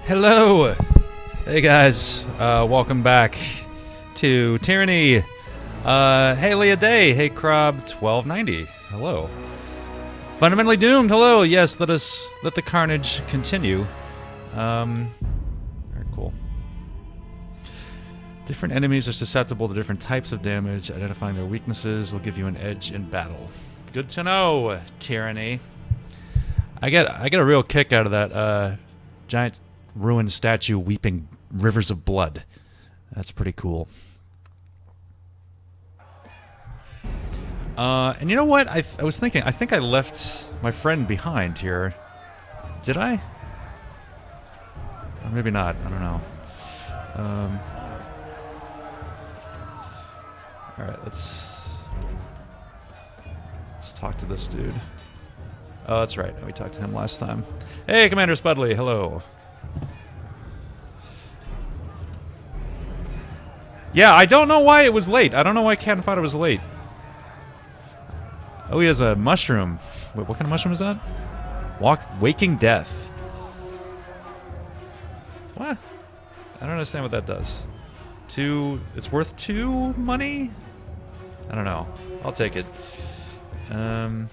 Hello! Hey guys, welcome back to Tyranny. Hey Leah Day, hey Crob1290, hello. Fundamentally Doomed, hello, yes, let the carnage continue. Very cool. Different enemies are susceptible to different types of damage. Identifying their weaknesses will give you an edge in battle. Good to know, Tyranny. I get a real kick out of that giant ruined statue weeping rivers of blood. That's pretty cool. And you know what? I was thinking, I think I left my friend behind here. Did I? Or maybe not. I don't know. Alright, let's talk to this dude. Oh, that's right. We talked to him last time. Hey, Commander Spudley. Hello. Yeah, I don't know why it was late. I don't know why Cat thought it was late. Oh, he has a mushroom. Wait, what kind of mushroom is that? Waking Death. What? I don't understand what that does. It's worth 2 money? I don't know. I'll take it. Oh,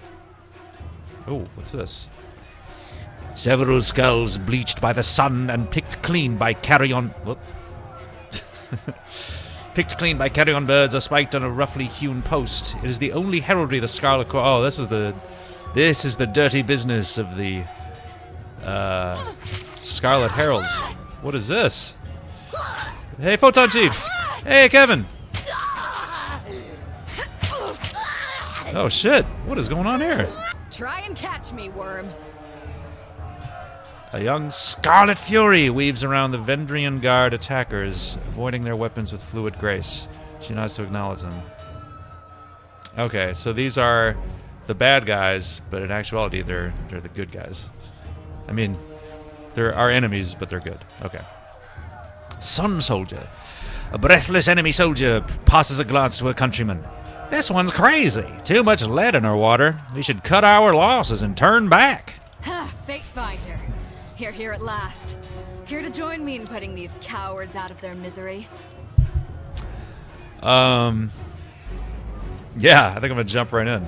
what's this? Several skulls bleached by the sun and picked clean by carrion... Whoop. Picked clean by carrion birds are spiked on a roughly hewn post. It is the only heraldry the Scarlet Corps... Oh, this is the dirty business of the Scarlet Heralds. What is this? Hey, Photon Chief! Hey, Kevin! Oh, shit. What is going on here? Try and catch me, worm. A young Scarlet Fury weaves around the Vendrian Guard attackers, avoiding their weapons with fluid grace. She nods to acknowledge them. Okay, so these are the bad guys, but in actuality, they're the good guys. I mean, they're our enemies, but they're good. Okay. Sun Soldier. A breathless enemy soldier passes a glance to her countryman. This one's crazy. Too much lead in her water. We should cut our losses and turn back. Ha! Fate finder. Here at last. Here to join me in putting these cowards out of their misery. Yeah, I think I'm gonna jump right in.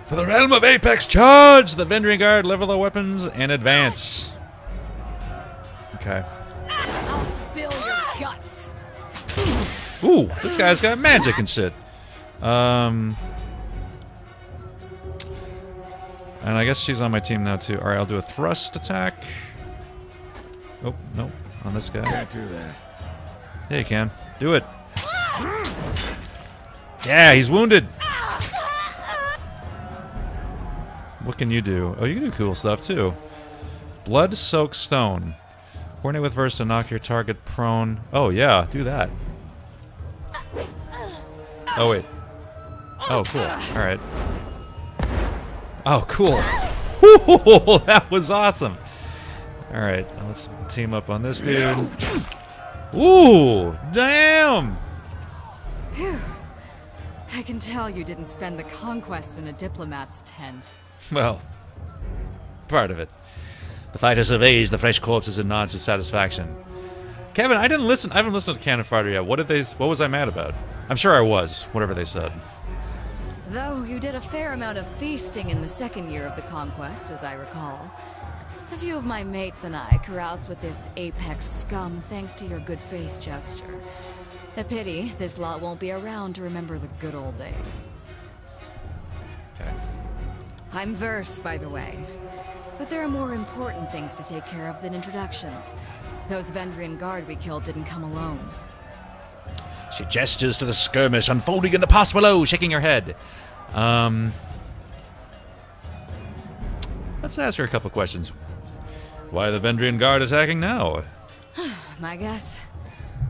For the realm of Apex, charge! The Vendrian Guard level their weapons and advance. Okay. I'll spill your guts. Ooh, this guy's got magic and shit. And I guess she's on my team now too. Alright, I'll do a thrust attack. Oh, no. On this guy. Can't do that. Yeah, you can. Do it. Yeah, he's wounded. What can you do? Oh, you can do cool stuff too. Blood-soaked stone. Coordinate with verse to knock your target prone. Oh, yeah, do that. Oh, wait. Oh, cool. Alright. Oh, cool. Ooh, that was awesome. Alright, let's team up on this dude. Ooh, damn! Phew. I can tell you didn't spend the conquest in a diplomat's tent. Well, part of it. The fighter surveys the fresh corpses and nods with satisfaction. Kevin, I haven't listened to Cannon Fighter yet. What was I mad about? I'm sure I was, whatever they said. Though you did a fair amount of feasting in the second year of the conquest, as I recall. A few of my mates and I caroused with this Apex scum thanks to your good faith gesture. A pity this lot won't be around to remember the good old days. Okay. I'm Verse, by the way. But there are more important things to take care of than introductions. Those Vendrian Guard we killed didn't come alone. She gestures to the skirmish unfolding in the pass below, shaking her head. Let's ask her a couple questions. Why the Vendrian Guard attacking now? My guess?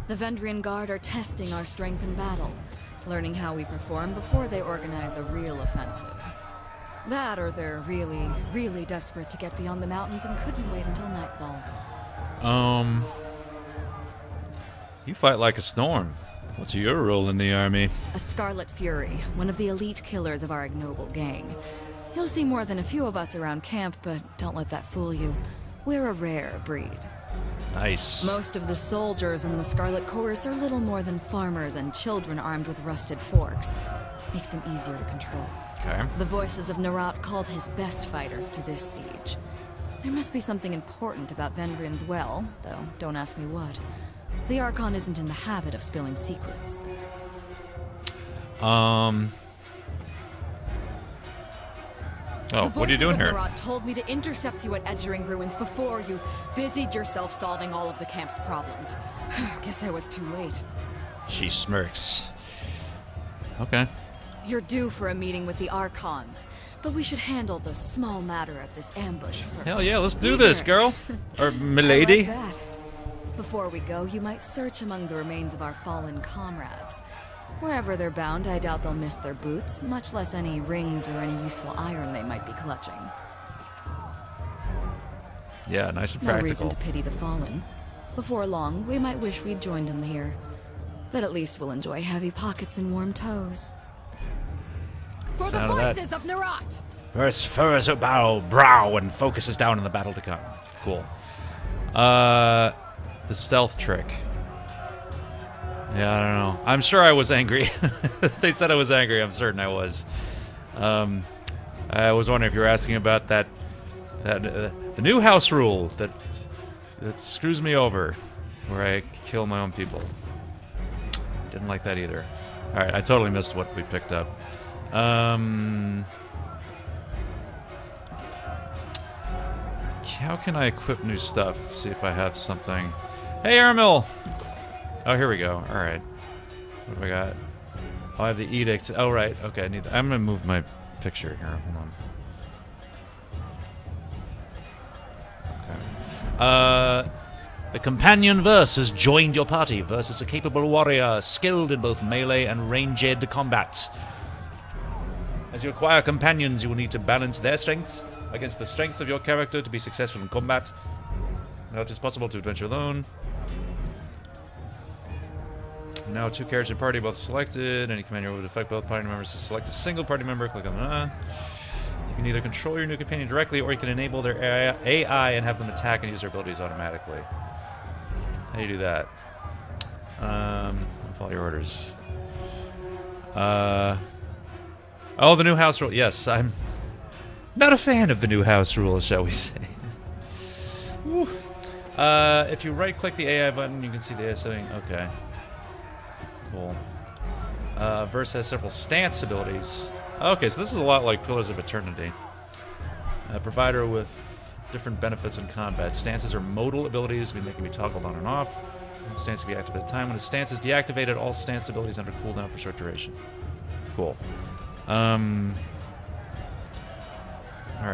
The Vendrian Guard are testing our strength in battle, learning how we perform before they organize a real offensive. That, or they're really, really desperate to get beyond the mountains and couldn't wait until nightfall. You fight like a storm. What's your role in the army? A Scarlet Fury, one of the elite killers of our ignoble gang. You'll see more than a few of us around camp, but don't let that fool you. We're a rare breed. Nice. Most of the soldiers in the Scarlet Chorus are little more than farmers and children armed with rusted forks. Makes them easier to control. Okay. The voices of Nerat called his best fighters to this siege. There must be something important about Vendrian's well, though don't ask me what. The Archon isn't in the habit of spilling secrets. Oh, what are you doing here? Nerat told me to intercept you at Edgering Ruins before you busied yourself solving all of the camp's problems. Guess I was too late. She smirks. Okay. You're due for a meeting with the Archons, but we should handle the small matter of this ambush first. Hell yeah, let's do this, girl. Or milady. I like that. Before we go, you might search among the remains of our fallen comrades. Wherever they're bound, I doubt they'll miss their boots, much less any rings or any useful iron they might be clutching. Yeah, nice and No practical. reason to pity the fallen. Before long, we might wish we'd joined them here. But at least we'll enjoy heavy pockets and warm toes. For Sound the of that. voices of Nerat! Verse furrows her brow and focuses down on the battle to come. Cool. The stealth trick. Yeah, I don't know. I'm sure I was angry. They said I was angry. I'm certain I was. I was wondering if you were asking about the new house rule that screws me over, where I kill my own people. Didn't like that either. All right, I totally missed what we picked up. How can I equip new stuff? See if I have something. Hey, Aramil! Oh, here we go. All right. What have I got? Oh, I have the edict. Oh, right. Okay, I need that. I'm gonna move my picture here. Hold on. Okay. The companion Verse has joined your party. Verse is a capable warrior, skilled in both melee and ranged combat. As you acquire companions, you will need to balance their strengths against the strengths of your character to be successful in combat. Now it is possible to adventure alone. Now 2 characters in party both selected. Any commander would affect both party members to select a single party member. Click on the You can either control your new companion directly, or you can enable their AI and have them attack and use their abilities automatically. How do you do that? Follow your orders. Oh, the new house rule. Yes, I'm not a fan of the new house rules, shall we say. Woo. If you right-click the AI button, you can see the AI setting. Okay. Cool. Verse has several stance abilities. Okay, so this is a lot like Pillars of Eternity. Provide her with different benefits in combat. Stances are modal abilities, meaning they can be toggled on and off. Stance can be activated at a time. When a stance is deactivated, all stance abilities under cooldown for short duration. Cool. Alright,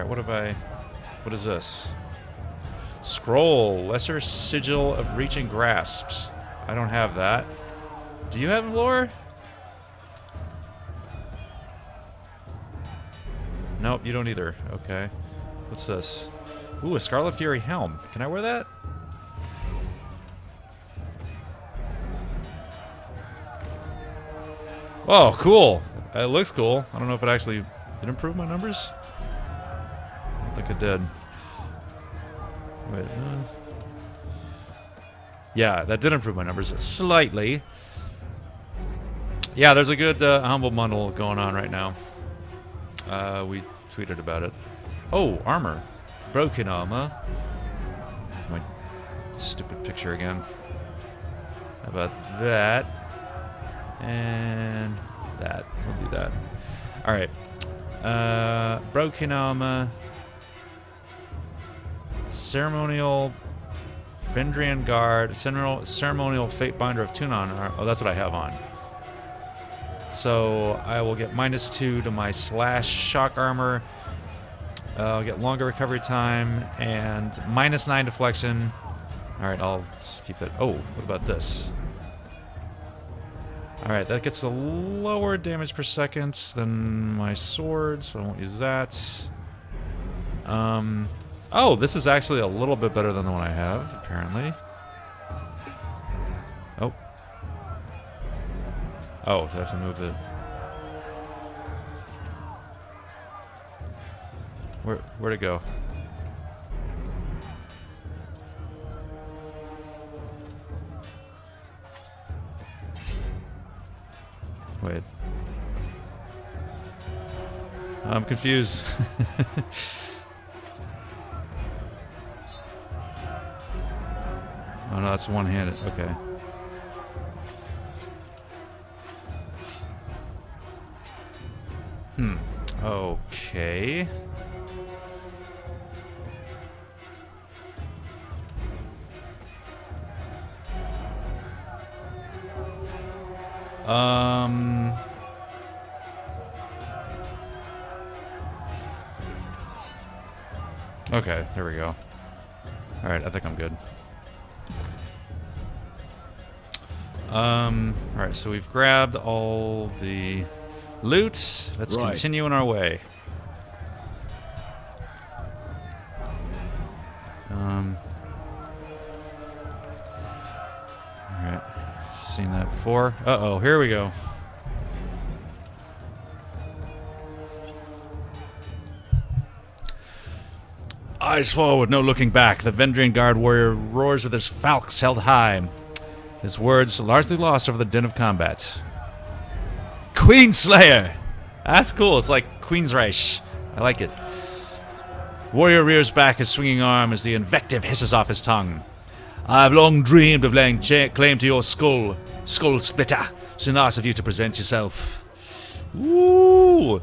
what is this? Scroll. Lesser Sigil of Reaching Grasps. I don't have that. Do you have lore? Nope, you don't either. Okay. What's this? Ooh, a Scarlet Fury helm. Can I wear that? Oh, cool. It looks cool. I don't know if it actually did improve my numbers. I don't think it did. Wait. Yeah, that did improve my numbers slightly. Yeah, there's a good humble bundle going on right now. We tweeted about it. Oh, armor. Broken armor. My stupid picture again. How about that? And that. We'll do that. Alright. Broken armor. Ceremonial Vendrian Guard. Ceremonial Fate Binder of Tunon. Oh, that's what I have on. So I will get -2 to my slash shock armor. I'll get longer recovery time and -9 deflection. Alright, I'll just keep it. Oh, what about this? Alright, that gets a lower damage per second than my sword, so I won't use that. Oh, this is actually a little bit better than the one I have, apparently. Oh. Oh, so I have to move it. Where'd it go? Wait. I'm confused. Oh no, that's one-handed. Okay. Okay. Okay, there we go. Alright, I think I'm good. Alright, so we've grabbed all the loot. Let's continue on our way. Alright. Seen that before. Uh-oh, here we go. Eyes forward, no looking back. The Vendrian Guard warrior roars with his falx held high. His words largely lost over the din of combat. Queenslayer! That's cool. It's like Queensreich. I like it. Warrior rears back his swinging arm as the invective hisses off his tongue. I've long dreamed of laying claim to your skull, Skull Splitter. So nice of you to present yourself. Ooh!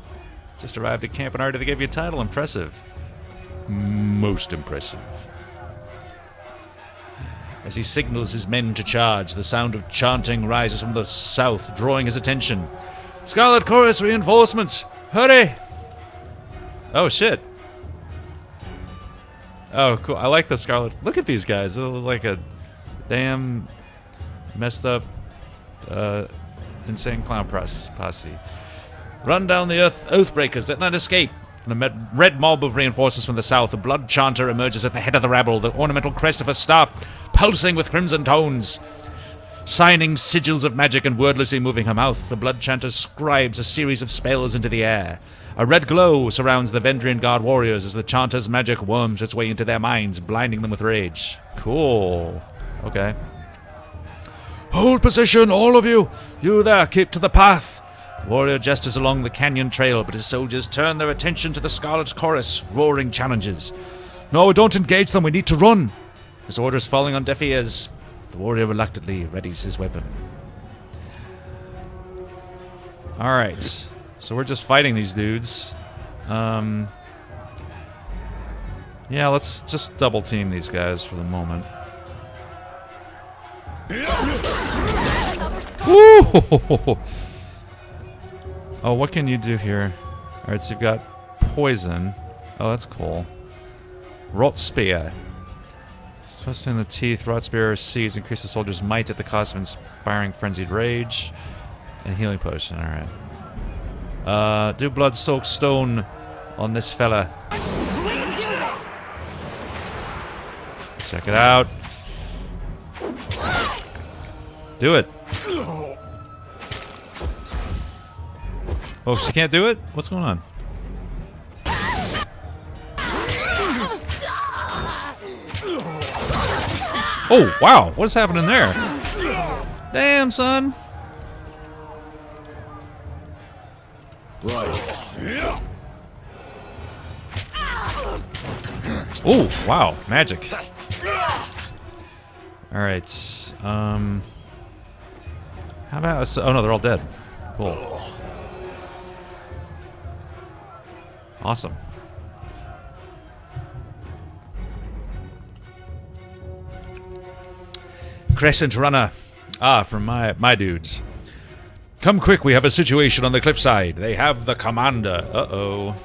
Just arrived at Camp and already they gave you a title. Impressive. Most impressive. As he signals his men to charge, the sound of chanting rises from the south, drawing his attention. Scarlet Chorus reinforcements! Hurry! Oh, shit. Oh, cool. I like the Scarlet. Look at these guys. They look like a damn messed up, insane clown posse. Run down the Oathbreakers. Let none escape. From the red mob of reinforcements from the south, a blood chanter emerges at the head of the rabble, the ornamental crest of her staff pulsing with crimson tones. Signing sigils of magic and wordlessly moving her mouth, the blood chanter scribes a series of spells into the air. A red glow surrounds the Vendrian Guard warriors as the chanter's magic worms its way into their minds, blinding them with rage. Cool. Okay. Hold position, all of you! You there, keep to the path! The warrior gestures along the canyon trail, but his soldiers turn their attention to the Scarlet Chorus, roaring challenges. No, don't engage them, we need to run! His orders falling on deaf ears, the warrior reluctantly readies his weapon. Alright, so we're just fighting these dudes. Yeah, let's just double team these guys for the moment. Woo! Oh, what can you do here? Alright, so you've got poison. Oh, that's cool. Rot Spear. Thrusting in the teeth, Rot Spear sees increase the soldier's might at the cost of inspiring frenzied rage. And healing potion, alright. Do blood soaked stone on this fella. We can do this! Check it out. Do it. Oh, she can't do it? What's going on? Oh, wow. What is happening there? Damn, son. Right. Oh, wow. Magic. Alright. How about... Oh, no, they're all dead. Cool. Awesome. Crescent Runner. Ah, from my dudes. Come quick, we have a situation on the cliffside. They have the commander. Uh-oh.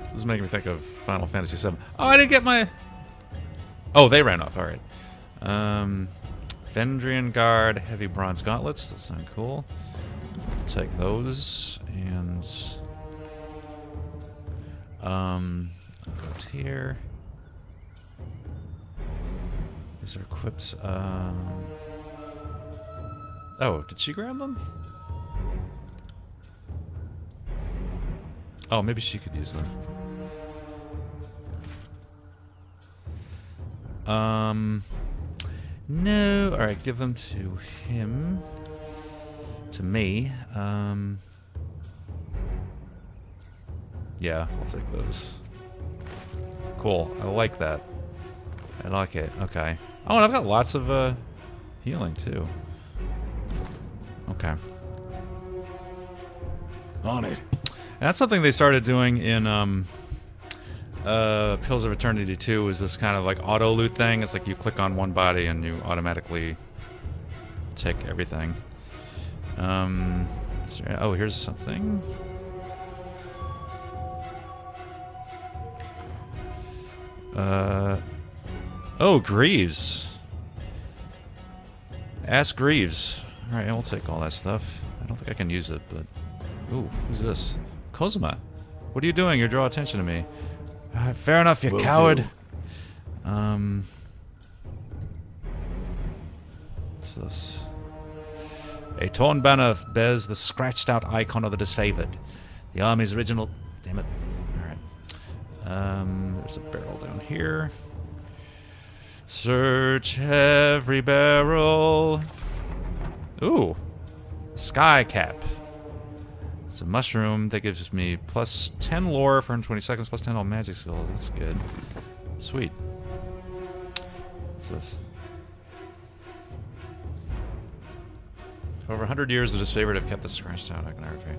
This is making me think of Final Fantasy VII. Oh, I didn't get my... Oh, they ran off. Alright. Vendrian Guard, Heavy Bronze Gauntlets. That sound cool. Take those and I'll go up here. These are equipped. Oh, did she grab them? Oh, maybe she could use them. No. Alright, give them to him. To me. Yeah, I'll take those. Cool. I like that. I like it. Okay. Oh, and I've got lots of healing too. Okay. On it. And that's something they started doing in Pills of Eternity 2, is this kind of like auto loot thing. It's like you click on one body and you automatically take everything. Oh, here's something. Oh, Greaves. Ask Greaves. Alright, I'll take all that stuff. I don't think I can use it, but... Ooh, who's this? Kozuma. What are you doing? You draw attention to me. Fair enough, you coward. What's this? A torn banner bears the scratched out icon of the disfavored. The army's original... Damn it. Alright. There's a barrel down here. Search every barrel. Ooh. Sky cap. It's a mushroom that gives me plus 10 lore for 120 seconds, plus 10 all magic skills. That's good. Sweet. What's this? For over 100 years, the disfavored have kept the scratched out iconography.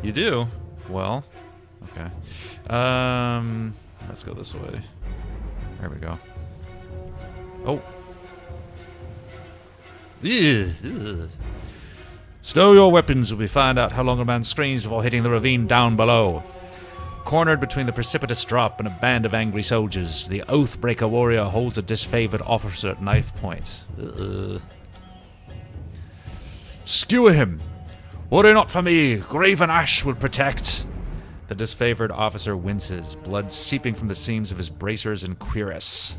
You do? Well, okay. Let's go this way. There we go. Oh. Ugh. Stow your weapons while we find out how long a man screams before hitting the ravine down below. Cornered between the precipitous drop and a band of angry soldiers, the Oathbreaker warrior holds a disfavored officer at knife point. Skewer him! Worry not for me, Graven Ash will protect. The disfavored officer winces, blood seeping from the seams of his bracers and cuirass.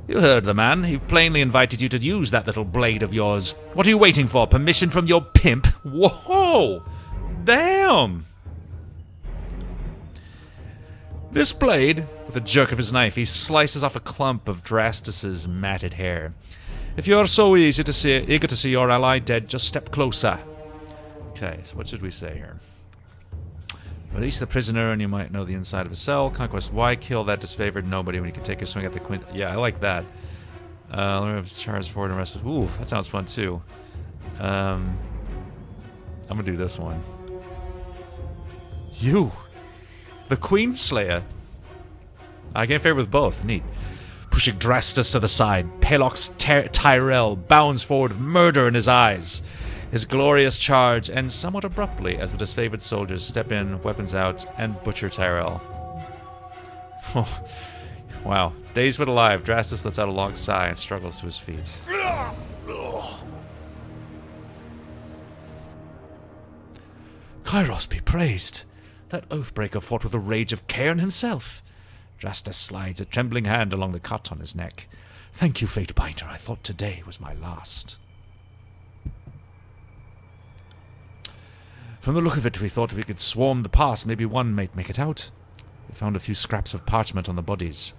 You heard the man. He plainly invited you to use that little blade of yours. What are you waiting for? Permission from your pimp? Whoa! Damn! This blade, with a jerk of his knife, he slices off a clump of Drastus's matted hair. If you're so eager to see your ally dead, just step closer. Okay, so what should we say here? Release the prisoner and you might know the inside of a cell. Conquest, why kill that disfavored nobody when you can take a swing at the quint? Yeah, I like that. Learn to charge forward and rest. Ooh, that sounds fun too. I'm gonna do this one. You! The Queen Slayer! I gain favor with both. Neat. Pushing Drastus to the side, Pelox Tyrell bounds forward with murder in his eyes. His glorious charge ends somewhat abruptly as the disfavored soldiers step in, weapons out, and butcher Tyrell. Wow. Dazed but alive, Drastus lets out a long sigh and struggles to his feet. Kairos be praised! That Oathbreaker fought with the rage of Cairn himself. Drastus slides a trembling hand along the cut on his neck. Thank you, Fatebinder. I thought today was my last. From the look of it, we thought if we could swarm the pass, maybe one might make it out. We found a few scraps of parchment on the bodies.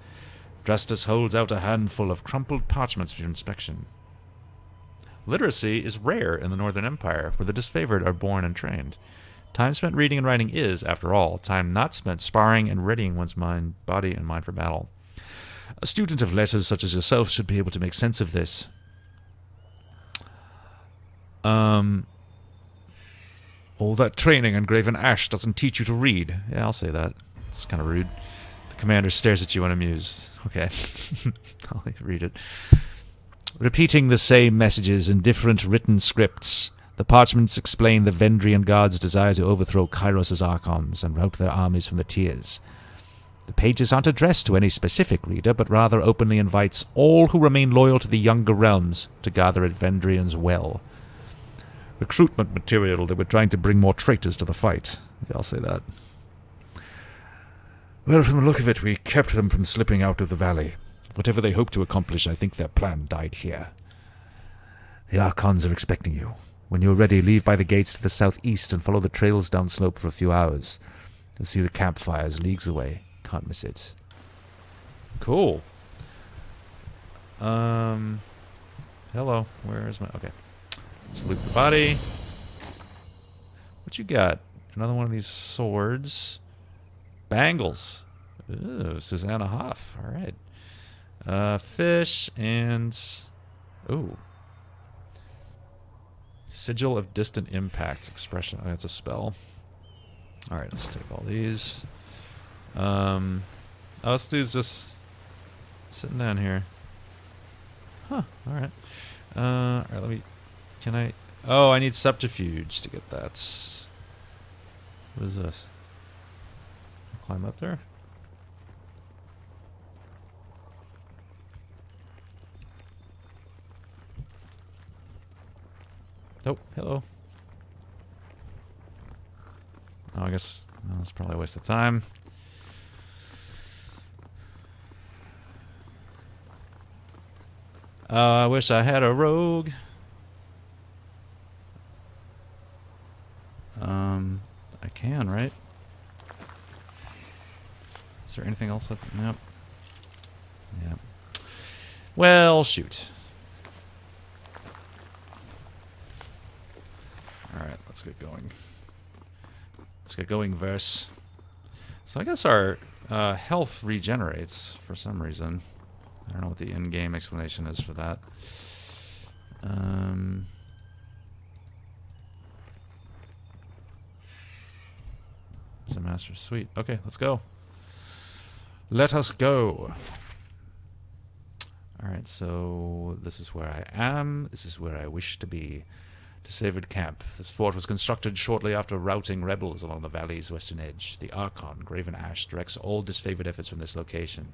Drastus holds out a handful of crumpled parchments for your inspection. Literacy is rare in the Northern Empire, where the disfavored are born and trained. Time spent reading and writing is, after all, time not spent sparring and readying one's body and mind for battle. A student of letters such as yourself should be able to make sense of this. All that training on Graven Ash doesn't teach you to read. Yeah, I'll say that. It's kind of rude. The commander stares at you unamused. Okay. I'll read it. Repeating the same messages in different written scripts, the parchments explain the Vendrian Guard's desire to overthrow Kairos' Archons and rout their armies from the tiers. The pages aren't addressed to any specific reader, but rather openly invites all who remain loyal to the Younger Realms to gather at Vendrian's Well. Recruitment material. They were trying to bring more traitors to the fight. Yeah, I'll say that. Well, from the look of it, we kept them from slipping out of the valley. Whatever they hoped to accomplish, I think their plan died here. The Archons are expecting you. When you're ready, leave by the gates to the southeast and follow the trails downslope for a few hours. You'll see the campfires leagues away. Can't miss it. Cool. Hello. Where is my... Okay. Let's loot the body. What you got? Another one of these swords. Bangles. Ooh, Susanna Hoff. All right. Fish and... Ooh. Sigil of Distant Impacts. Expression. Oh, that's a spell. All right, let's take all these. Oh, this dude's just sitting down here. Huh, all right. All right, let me... Can I... Oh, I need subterfuge to get that. What is this? Climb up there? Oh, hello. Oh, I guess that's probably a waste of time. I wish I had a rogue. I can, right? Is there anything else up? Nope. Yep. Well, shoot. Alright, let's get going. Let's get going, verse. So I guess our health regenerates for some reason. I don't know what the in-game explanation is for that. There's a master suite. Okay, let's go. Let us go. Alright, so this is where I am. This is where I wish to be. Disfavored camp. This fort was constructed shortly after routing rebels along the valley's western edge. The Archon, Graven Ash, directs all disfavored efforts from this location.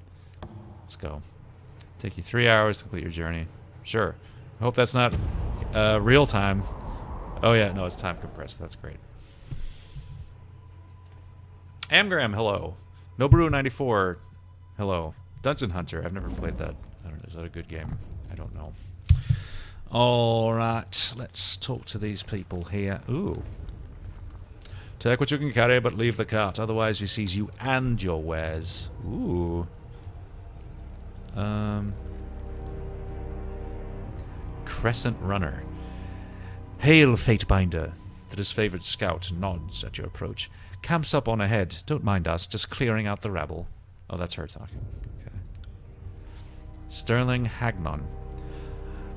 Let's go. Take you 3 hours to complete your journey. Sure. I hope that's not real time. Oh yeah, no, it's time compressed. That's great. Amgram, hello. Nobaru94, hello. Dungeon Hunter, I've never played that. I don't know, is that a good game? I don't know. Alright, let's talk to these people here. Ooh. Take what you can carry, but leave the cart. Otherwise, we seize you and your wares. Ooh. Crescent Runner. Hail, Fatebinder. The disfavored scout nods at your approach. Camps up on ahead. Don't mind us, just clearing out the rabble. Oh, that's her talking. Okay. Sterling Hagnon.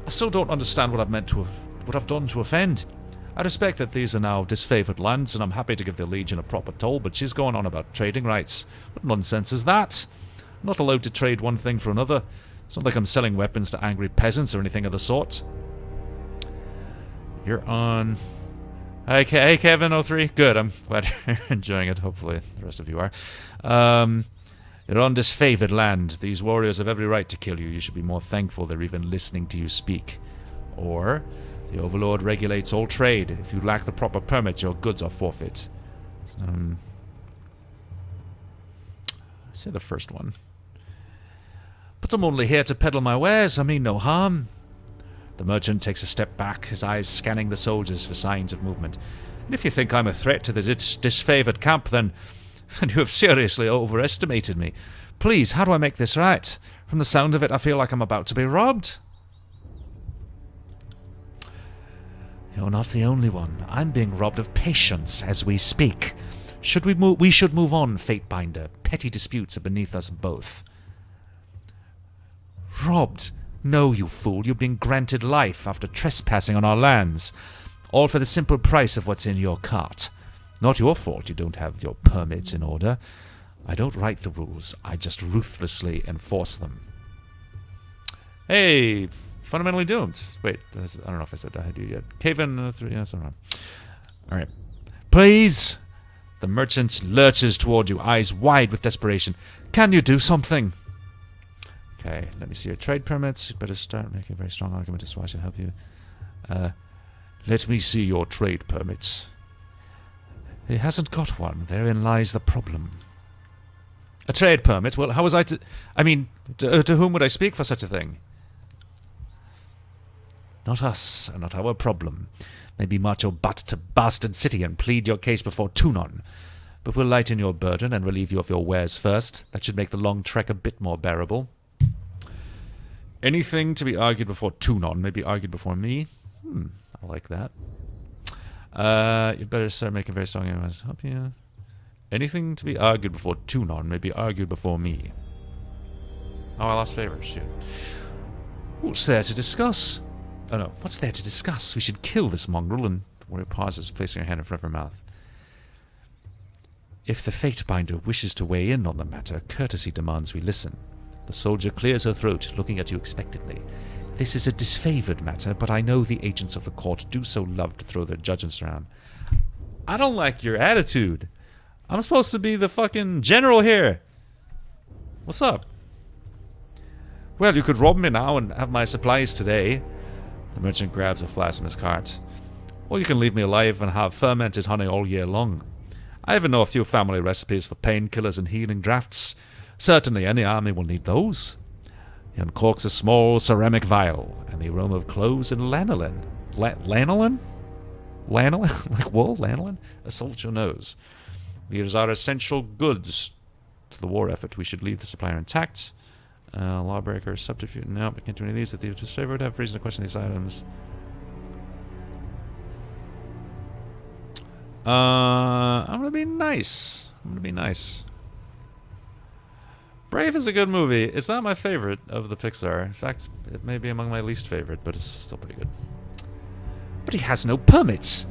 I still don't understand what I've done to offend. I respect that these are now disfavored lands, and I'm happy to give the Legion a proper toll, but she's going on about trading rights. What nonsense is that? I'm not allowed to trade one thing for another. It's not like I'm selling weapons to angry peasants or anything of the sort. You're on... Hey, Kevin03. Good, I'm glad you're enjoying it. Hopefully the rest of you are. You're on disfavored land. These warriors have every right to kill you. You should be more thankful they're even listening to you speak. Or, the Overlord regulates all trade. If you lack the proper permit, your goods are forfeit. I say the first one. But I'm only here to peddle my wares. I mean no harm. The merchant takes a step back, his eyes scanning the soldiers for signs of movement. And if you think I'm a threat to the disfavored camp, then you have seriously overestimated me. Please, how do I make this right? From the sound of it, I feel like I'm about to be robbed. You're not the only one. I'm being robbed of patience as we speak. We should move on, Fatebinder. Petty disputes are beneath us both. Robbed? No, you fool. You've been granted life after trespassing on our lands. All for the simple price of what's in your cart. Not your fault you don't have your permits in order. I don't write the rules. I just ruthlessly enforce them. Hey, fundamentally doomed. Wait, I don't know if I said that to you yet. Caven 3, yes, I don't know. Alright. Please! The merchant lurches toward you, eyes wide with desperation. Can you do something? Okay, let me see your trade permits. You'd better start making a very strong argument as to why I should help you. Let me see your trade permits. He hasn't got one. Therein lies the problem. A trade permit? Well, how was I to... I mean, to whom would I speak for such a thing? Not us, not our problem. Maybe march your butt to Bastard City and plead your case before Tunon. But we'll lighten your burden and relieve you of your wares first. That should make the long trek a bit more bearable. Anything to be argued before Tunon may be argued before me. I like that. You'd better start making very strong arguments. Help you. Anything to be argued before Tunon may be argued before me. Oh, I lost favor. Shit. What's there to discuss? Oh no, what's there to discuss? We should kill this mongrel. And Warrior pauses, placing her hand in front of her mouth. If the Fatebinder wishes to weigh in on the matter, courtesy demands we listen. The soldier clears her throat, looking at you expectantly. This is a disfavored matter, but I know the agents of the court do so love to throw their judgments around. I don't like your attitude. I'm supposed to be the fucking general here. What's up? Well, you could rob me now and have my supplies today. The merchant grabs a flask from his cart. Or you can leave me alive and have fermented honey all year long. I even know a few family recipes for painkillers and healing drafts. Certainly any army will need those. He uncorks a small ceramic vial, and the aroma of cloves and lanolin. Lanolin? Lanolin? Like wool? Lanolin? Assaults your nose. These are essential goods to the war effort. We should leave the supplier intact. Lawbreaker, subterfuge. No, we can't do any of these. If the disfavor would have reason to question these items. I'm gonna be nice. Brave is a good movie. It's not my favorite of the Pixar. In fact, it may be among my least favorite, but it's still pretty good. But he has no permits.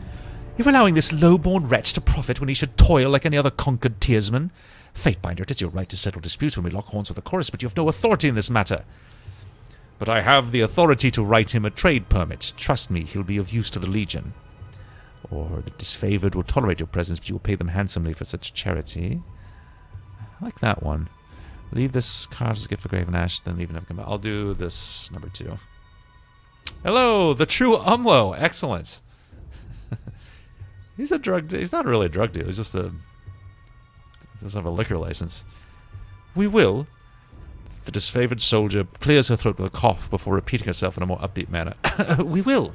You're allowing this low-born wretch to profit when he should toil like any other conquered tearsman. Fatebinder, it is your right to settle disputes when we lock horns with the chorus, but you have no authority in this matter. But I have the authority to write him a trade permit. Trust me, he'll be of use to the Legion. Or the disfavored will tolerate your presence, but you will pay them handsomely for such charity. I like that one. Leave this card as a gift for Graven Ash, then leave and never come back. I'll do this number 2. Hello, the true Umlo. Excellent. He's not really a drug dealer. He's just doesn't have a liquor license. We will. The disfavored soldier clears her throat with a cough before repeating herself in a more upbeat manner. We will.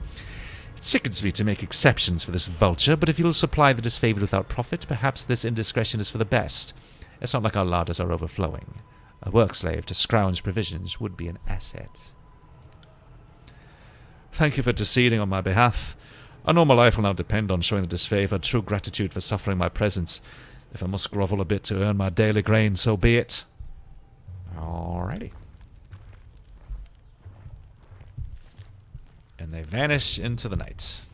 It sickens me to make exceptions for this vulture, but if you'll supply the disfavored without profit, perhaps this indiscretion is for the best. It's not like our larders are overflowing. A work slave to scrounge provisions would be an asset. Thank you for interceding on my behalf. I know my life will now depend on showing the disfavored true gratitude for suffering my presence. If I must grovel a bit to earn my daily grain, so be it. Alrighty. And they vanish into the night.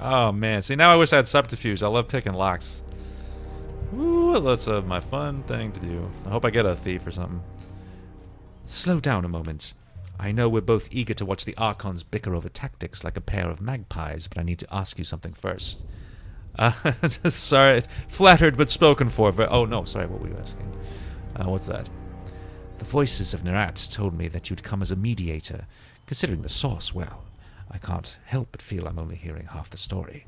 Oh man, see now I wish I had subterfuge. I love picking locks. Ooh, that's my fun thing to do. I hope I get a thief or something. Slow down a moment. I know we're both eager to watch the Archons bicker over tactics like a pair of magpies, but I need to ask you something first. Sorry, flattered but spoken for. Oh no, sorry, what were you asking? What's that? The voices of Nerat told me that you'd come as a mediator. Considering the source, well, I can't help but feel I'm only hearing half the story.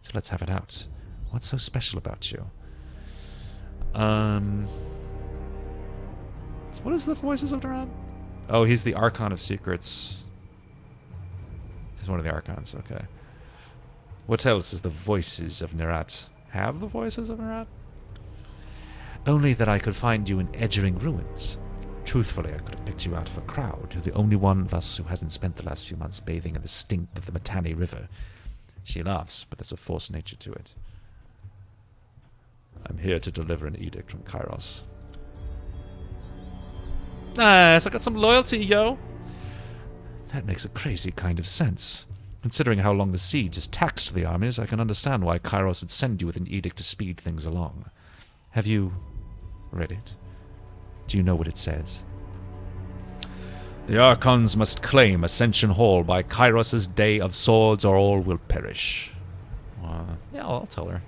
So let's have it out. What's so special about you? So what is the voices of Nerat? Oh, he's the Archon of Secrets. He's one of the Archons, okay. What else is the voices of Nerat? Have the voices of Nerat? Only that I could find you in Edgering Ruins. Truthfully, I could have picked you out of a crowd. You're the only one of us who hasn't spent the last few months bathing in the stink of the Matani River. She laughs, but there's a forced nature to it. I'm here to deliver an edict from Kairos. Nice, I got some loyalty, yo! That makes a crazy kind of sense. Considering how long the siege has taxed the armies, I can understand why Kairos would send you with an edict to speed things along. Have you read it? Do you know what it says? The Archons must claim Ascension Hall by Kairos' Day of Swords or all will perish. Yeah, I'll tell her.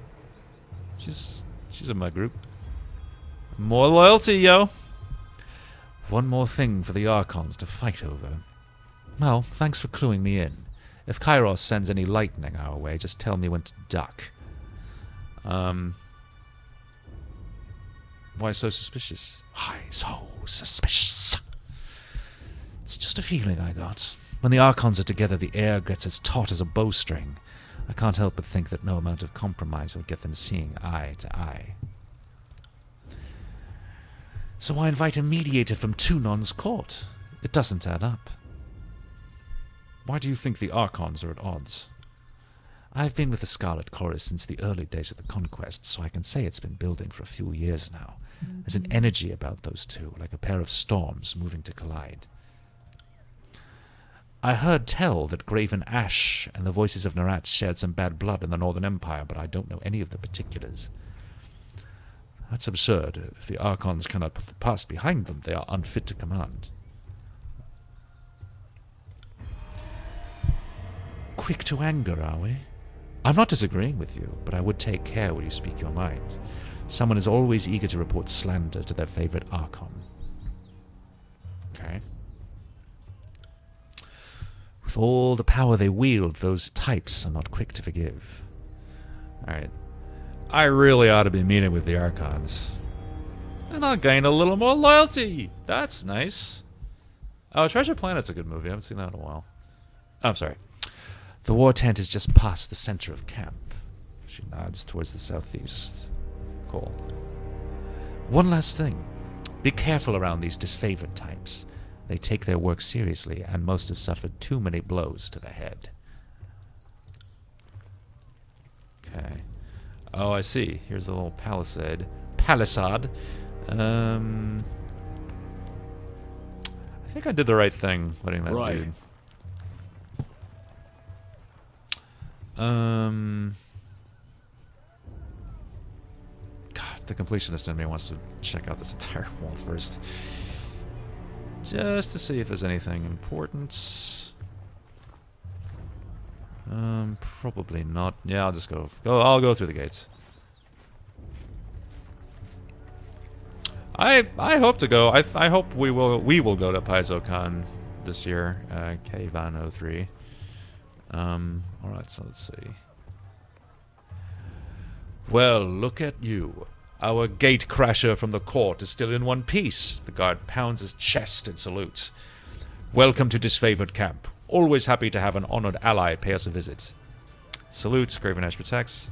She's in my group. More loyalty, yo! One more thing for the Archons to fight over. Well, thanks for cluing me in. If Kairos sends any lightning our way, just tell me when to duck. Why so suspicious? Why so suspicious? It's just a feeling I got. When the Archons are together, the air gets as taut as a bowstring. I can't help but think that no amount of compromise will get them seeing eye to eye. So why invite a mediator from Tunon's court? It doesn't add up. Why do you think the Archons are at odds? I've been with the Scarlet Chorus since the early days of the Conquest, so I can say it's been building for a few years now. There's an energy about those two, like a pair of storms moving to collide. I heard tell that Graven Ash and the Voices of Narat shared some bad blood in the Northern Empire, but I don't know any of the particulars. That's absurd. If the Archons cannot put the past behind them, they are unfit to command. Quick to anger, are we? I'm not disagreeing with you, but I would take care when you speak your mind. Someone is always eager to report slander to their favorite Archon. Okay. With all the power they wield, those types are not quick to forgive. Alright. I really ought to be meeting with the Archons. And I'll gain a little more loyalty. That's nice. Oh, Treasure Planet's a good movie. I haven't seen that in a while. Oh, I'm sorry. The war tent is just past the center of camp. She nods towards the southeast. Cool. One last thing. Be careful around these disfavored types. They take their work seriously, and most have suffered too many blows to the head. Okay. Oh, I see. Here's a little palisade. Palisade. I think I did the right thing letting that dude. God, the completionist in me wants to check out this entire wall first. Just to see if there's anything important. Probably not. Yeah, I'll just go. I'll go through the gates. I hope to go. I hope we will go to PaizoCon this year. K-Van03. Alright, so let's see. Well, look at you. Our gate crasher from the court is still in one piece. The guard pounds his chest and salutes. Welcome to disfavored camp. Always happy to have an honored ally pay us a visit. Salutes, Graven Ash protects.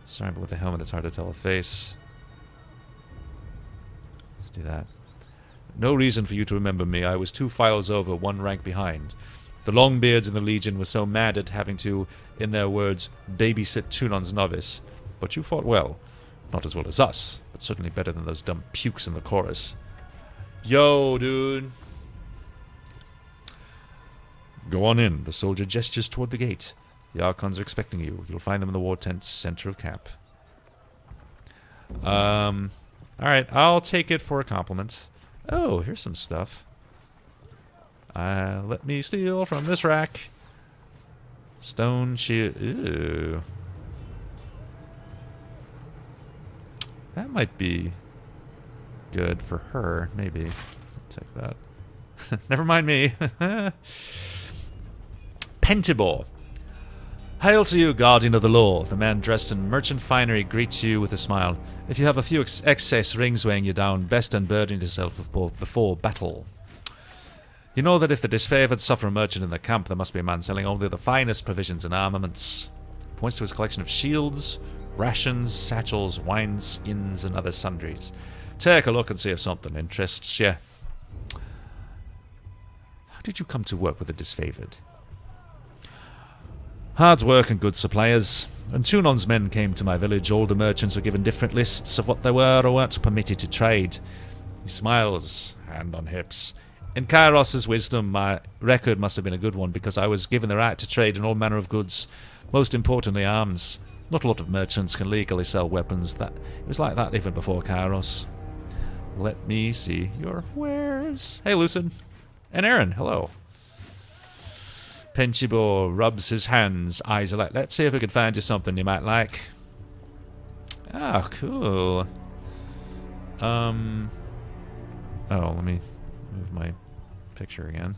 Sorry, but with the helmet it's hard to tell a face. Let's do that. No reason for you to remember me. I was 2 files over, 1 rank behind. The Longbeards in the Legion were so mad at having to, in their words, babysit Tunon's novice. But you fought well. Not as well as us, but certainly better than those dumb pukes in the chorus. Yo, dude. Go on in. The soldier gestures toward the gate. The Archons are expecting you. You'll find them in the war tent, center of camp. Alright, I'll take it for a compliment. Oh, here's some stuff. Let me steal from this rack. Stone shield. Ew. That might be good for her, maybe. I'll take that. Never mind me. Pentibor. Hail to you, guardian of the law. The man dressed in merchant finery greets you with a smile. If you have a few excess rings weighing you down, best unburden yourself before battle. You know that if the disfavored suffer a merchant in the camp, there must be a man selling only the finest provisions and armaments. Points to his collection of shields, rations, satchels, wine skins, and other sundries. Take a look and see if something interests you. How did you come to work with the disfavored? Hard work and good suppliers. When Tunon's men came to my village, all the merchants were given different lists of what they were or weren't permitted to trade. He smiles, hand on hips. In Kairos's wisdom, my record must have been a good one, because I was given the right to trade in all manner of goods, most importantly arms. Not a lot of merchants can legally sell weapons. It was like that even before Kairos. Let me see your wares. Hey, Lucid. And Aaron, hello. Penchibor rubs his hands, eyes alight. Let's see if we can find you something you might like. Ah, cool. Oh, let me move my picture again.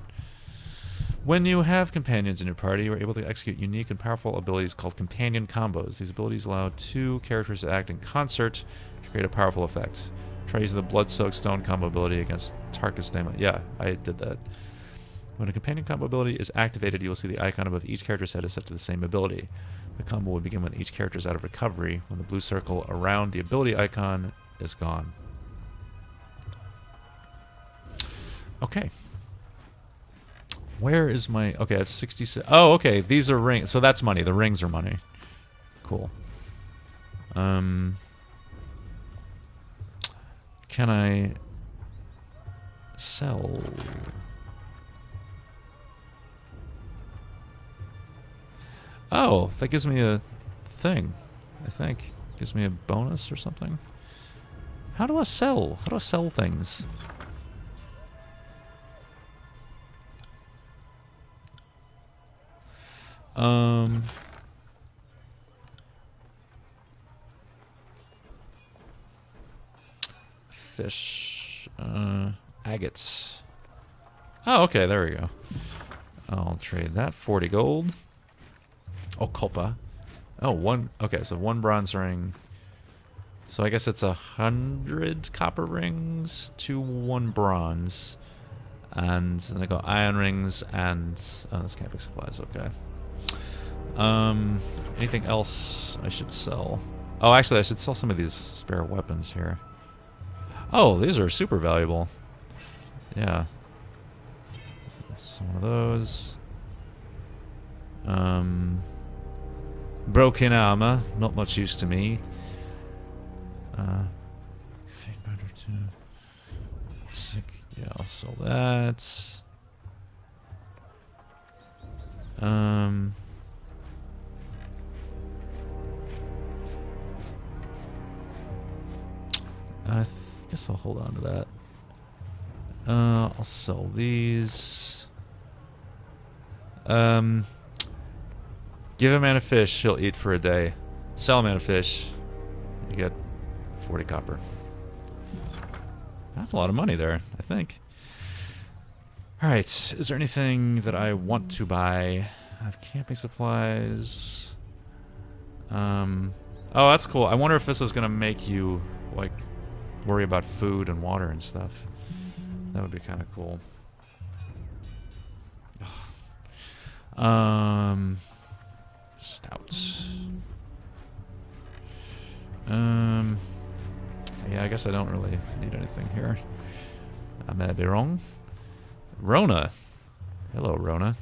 When you have companions in your party, you are able to execute unique and powerful abilities called companion combos. These abilities allow 2 characters to act in concert to create a powerful effect. Try using the Blood-Soaked Stone combo ability against Tarkus Daemon. Yeah, I did that. When a companion combo ability is activated, you will see the icon above each character set is set to the same ability. The combo will begin when each character is out of recovery, when the blue circle around the ability icon is gone. Okay. Where is my... Okay, that's 66. Oh, okay. These are rings. So that's money. The rings are money. Cool. Can I sell? Oh, that gives me a thing, I think. Gives me a bonus or something. How do I sell? How do I sell things? Fish. Agates. Oh, okay, there we go. I'll trade that. 40 gold. Oh, Culpa. Oh, one. Okay, so 1 bronze ring. So I guess it's 100 copper rings to 1 bronze. And then I got iron rings and... Oh, that's camping supplies, okay. Anything else I should sell? Oh, actually, I should sell some of these spare weapons here. Oh, these are super valuable. Yeah. Some of those. Broken armor, not much use to me. Fake binder too. Yeah, I'll sell that. I guess I'll hold on to that. I'll sell these. Give a man a fish, he'll eat for a day. Sell a man a fish, you get 40 copper. That's a lot of money there, I think. Alright, is there anything that I want to buy? I have camping supplies. Oh, that's cool. I wonder if this is gonna make you, like, worry about food and water and stuff. That would be kind of cool. Stouts. Yeah, I guess I don't really need anything here. I may be wrong. Rona. Hello, Rona.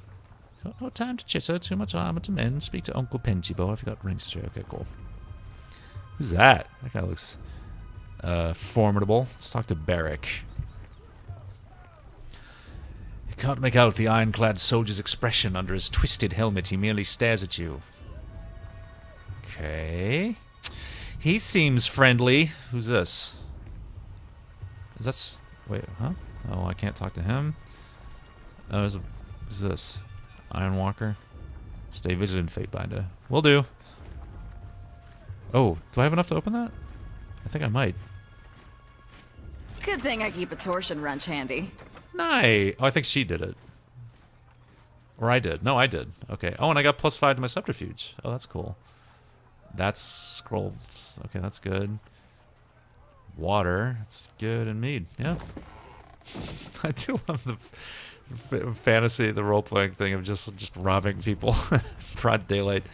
Got no time to chitter, too much armor to mend. Speak to Uncle Pentybo if you got rings to trade. Okay, cool. Who's that? That guy looks formidable. Let's talk to Barrick. You can't make out the ironclad soldier's expression under his twisted helmet. He merely stares at you. Okay. He seems friendly. Who's this? Is that... Wait, huh? Oh, I can't talk to him. Oh, who's this? Ironwalker? Stay vigilant, Fatebinder. Will do. Oh, do I have enough to open that? I think I might. Good thing I keep a torsion wrench handy. Nice. Oh, I think she did it. Or I did. No, I did. Okay. Oh, and I got +5 to my subterfuge. Oh, that's cool. That's scrolls. Okay, that's good. Water. That's good. And mead. Yeah. I do love the fantasy, the role-playing thing of just robbing people in broad daylight.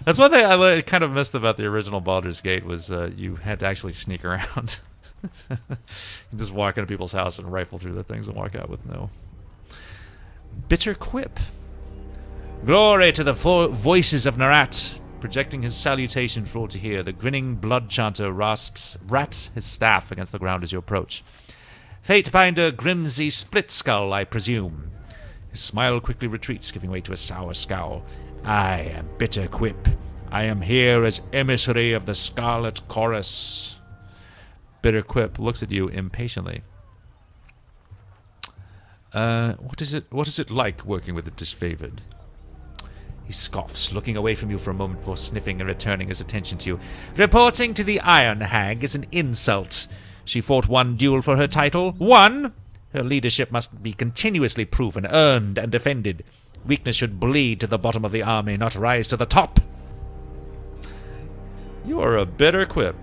That's one thing I kind of missed about the original Baldur's Gate was you had to actually sneak around. You just walk into people's house and rifle through the things and walk out with no... Bitter quip. Glory to the voices of Narat. Projecting his salutation for all to hear, the grinning blood chanter raps his staff against the ground as you approach. Fatebinder Grimsy Splitskull, I presume. His smile quickly retreats, giving way to a sour scowl. I am Bitter Quip. I am here as emissary of the Scarlet Chorus. Bitter Quip looks at you impatiently. What is it like working with the disfavored? He scoffs, looking away from you for a moment before sniffing and returning his attention to you. Reporting to the Iron Hag is an insult. She fought one duel for her title. One! Her leadership must be continuously proven, earned, and defended. Weakness should bleed to the bottom of the army, not rise to the top. You are a bitter quip.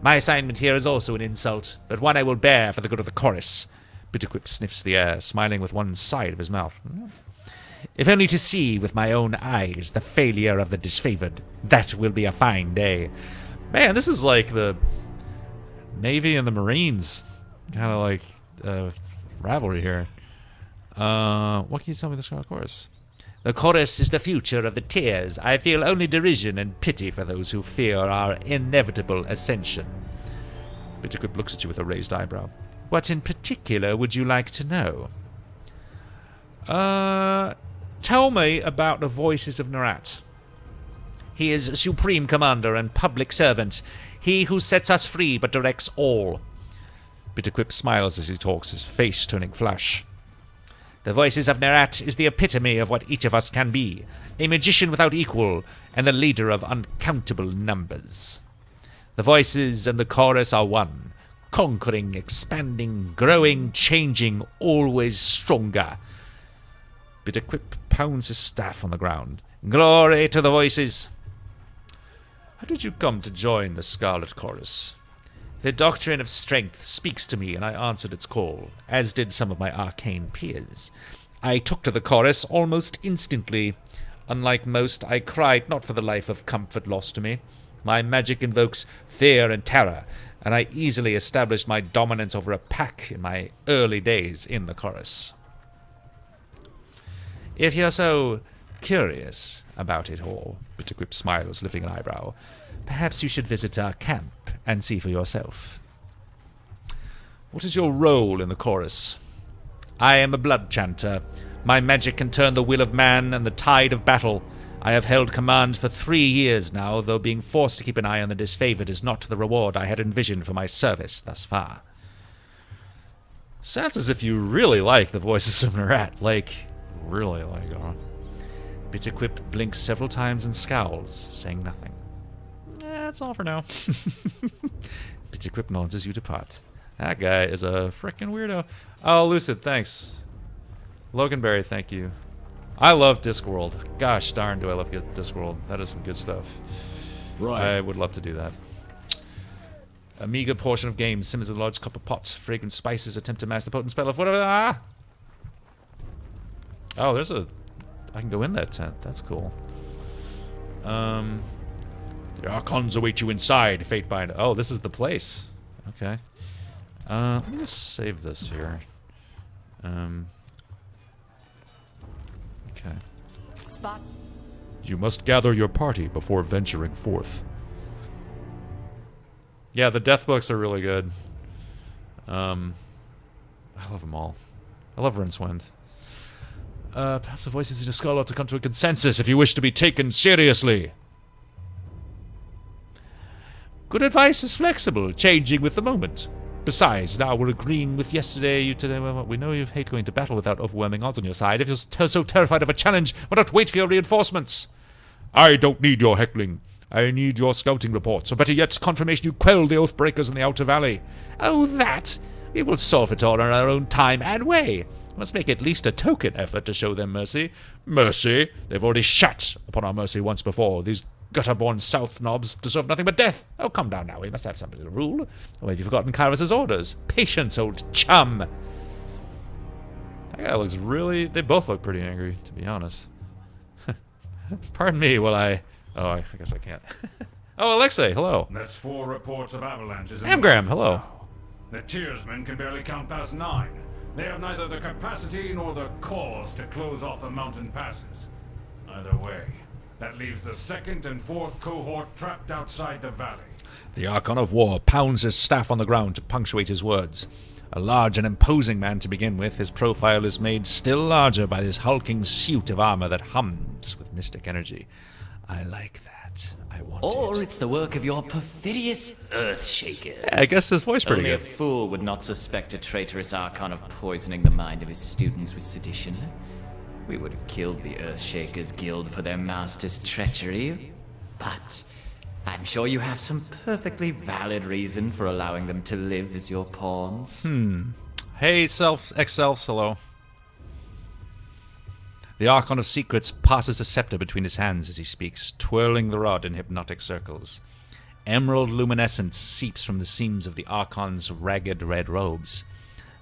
My assignment here is also an insult, but one I will bear for the good of the chorus. Bitterquip sniffs the air, smiling with one side of his mouth. If only to see with my own eyes the failure of the disfavored. That will be a fine day. Man, this is like the Navy and the Marines. Kind of like rivalry here. What can you tell me the Scarlet Chorus? The chorus is the future of the tears. I feel only derision and pity for those who fear our inevitable ascension. Bitterquip looks at you with a raised eyebrow. What in particular would you like to know? Tell me about the Voices of Nerat. He is supreme commander and public servant. He who sets us free but directs all. Bitterquip smiles as he talks, his face turning flush. The Voices of Nerat is the epitome of what each of us can be. A magician without equal, and the leader of uncountable numbers. The Voices and the chorus are one. Conquering, expanding, growing, changing, always stronger. Bitterquip pounds his staff on the ground. Glory to the Voices! How did you come to join the Scarlet Chorus? The doctrine of strength speaks to me, and I answered its call, as did some of my arcane peers. I took to the chorus almost instantly. Unlike most, I cried not for the life of comfort lost to me. My magic invokes fear and terror, and I easily established my dominance over a pack in my early days in the chorus. If you're so curious about it all, Bitterquip smiles, lifting an eyebrow, perhaps you should visit our camp and see for yourself. What is your role in the chorus? I am a blood chanter. My magic can turn the will of man and the tide of battle. I have held command for 3 years now, though being forced to keep an eye on the disfavored is not the reward I had envisioned for my service thus far. Sounds as if you really like the Voices of Nerat. Like, really like it, huh? Bitterquip blinks several times and scowls, saying nothing. That's all for now. Bitterquip nods as you depart. That guy is a frickin' weirdo. Oh, Lucid, thanks. Loganberry, thank you. I love Discworld. Gosh darn, do I love Discworld. That is some good stuff. Right. I would love to do that. A meager portion of games simmers in a large copper pot. Fragrant spices attempt to mask the potent spell of whatever. Ah! Oh, there's a... I can go in that tent. That's cool. The Archons await you inside, Fatebind. Oh, this is the place. Okay. Let me just save this here. Okay. Spot. You must gather your party before venturing forth. Yeah, the death books are really good. I love them all. I love Rincewind. Perhaps the Voices in a skull ought to come to a consensus if you wish to be taken seriously. Good advice is flexible, changing with the moment. Besides, now we're agreeing with yesterday. You today. Well, we know you hate going to battle without overwhelming odds on your side. If you're so terrified of a challenge, why not wait for your reinforcements? I don't need your heckling. I need your scouting reports, or better yet, confirmation you quelled the Oathbreakers in the Outer Valley. Oh, that? We will solve it all in our own time and way. Let's make at least a token effort to show them mercy. Mercy? They've already shat upon our mercy once before. These gutter-born South knobs deserve nothing but death. Oh, come down now. We must have somebody to rule. Or have you forgotten Kyrus's orders? Patience, old chum. That guy looks really... They both look pretty angry, to be honest. Pardon me while I... Oh, I guess I can't. Oh, Alexei, hello. That's 4 reports of avalanches. Amgram, hello. The Tearsmen can barely count past 9. They have neither the capacity nor the cause to close off the mountain passes. Either way, that leaves the 2nd and 4th cohort trapped outside the valley. The Archon of War pounds his staff on the ground to punctuate his words. A large and imposing man to begin with, his profile is made still larger by this hulking suit of armor that hums with mystic energy. I like that. I want Or it. it's the work of your perfidious Earthshakers. Yeah, I guess his voice pretty Only good. a fool would not suspect a traitorous Archon of poisoning the mind of his students with sedition. We would have killed the Earthshakers Guild for their master's treachery. But I'm sure you have some perfectly valid reason for allowing them to live as your pawns. Hey, ex-selfs, hello. The Archon of Secrets passes a scepter between his hands as he speaks, twirling the rod in hypnotic circles. Emerald luminescence seeps from the seams of the Archon's ragged red robes.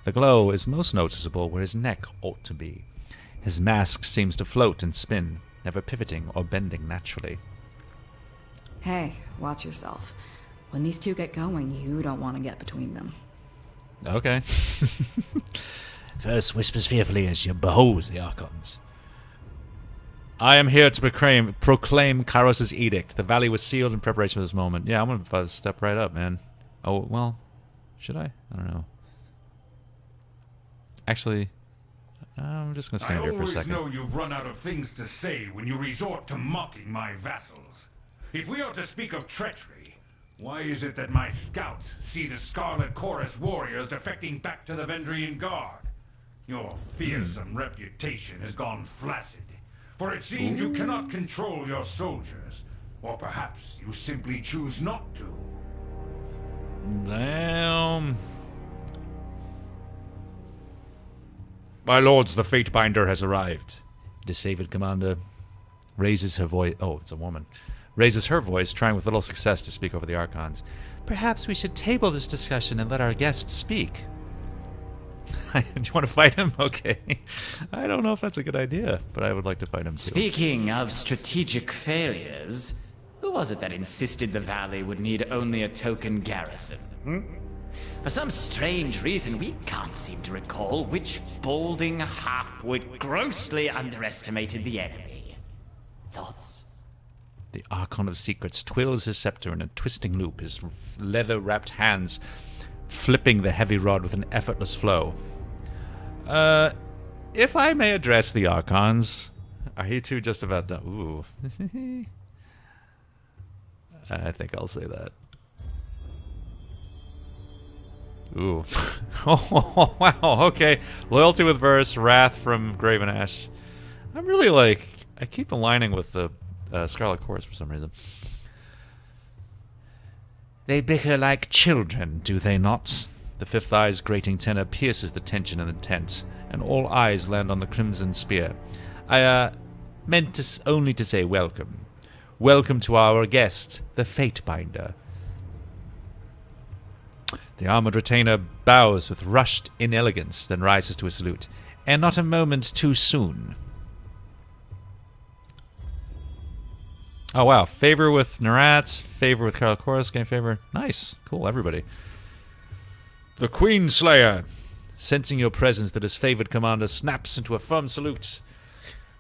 The glow is most noticeable where his neck ought to be. His mask seems to float and spin, never pivoting or bending naturally. Hey, watch yourself. When these two get going, you don't want to get between them. Okay. First whispers fearfully as she beholds the Archons. I am here to proclaim Kairos' edict. The valley was sealed in preparation for this moment. Yeah, I'm going to step right up, man. Oh, well, should I? I don't know. Actually, I'm just going to stand here for a second. I always know you've run out of things to say when you resort to mocking my vassals. If we are to speak of treachery, why is it that my scouts see the Scarlet Chorus warriors defecting back to the Vendrian Guard? Your fearsome reputation has gone flaccid, for it seems you cannot control your soldiers, or perhaps you simply choose not to. Damn. My lords, the Fatebinder has arrived. Disfavored commander raises her voice. Oh, it's a woman. Raises her voice, trying with little success to speak over the Archons. Perhaps we should table this discussion and let our guest speak. Do you want to fight him? Okay. I don't know if that's a good idea, but I would like to fight him too. Speaking of strategic failures, who was it that insisted the valley would need only a token garrison? For some strange reason, we can't seem to recall which balding halfwit grossly underestimated the enemy. Thoughts? The Archon of Secrets twirls his scepter in a twisting loop, his leather-wrapped hands flipping the heavy rod with an effortless flow. If I may address the Archons, are you two just about done? Ooh. I think I'll say that. Ooh. Oh, wow, okay. Loyalty with verse, wrath from Graven Ash. I'm really I keep aligning with the Scarlet Chorus for some reason. They bicker like children, do they not? The fifth eye's grating tenor pierces the tension in the tent, and all eyes land on the crimson spear. I meant only to say welcome. Welcome to our guest, the Fatebinder. The armored retainer bows with rushed inelegance, then rises to a salute. And not a moment too soon. Oh, wow. Favor with Narat, favor with Carl Chorus, game favor. Nice. Cool, everybody. The Queenslayer. Sensing your presence, the disfavored commander snaps into a firm salute.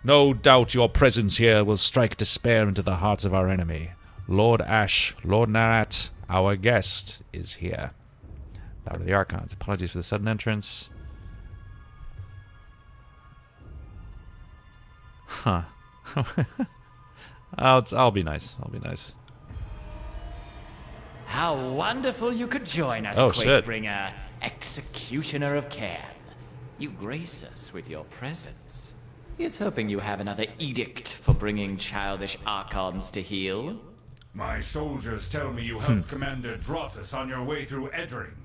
No doubt your presence here will strike despair into the hearts of our enemy. Lord Ash, Lord Narat, our guest, is here. Bow to the Archons. Apologies for the sudden entrance. Huh. I'll be nice. I'll be nice. How wonderful you could join us, Oh, shit. Quakebringer, Executioner of Cairn. You grace us with your presence. He's hoping you have another edict for bringing childish Archons to heel. My soldiers tell me you helped Commander Drotus on your way through Eddring.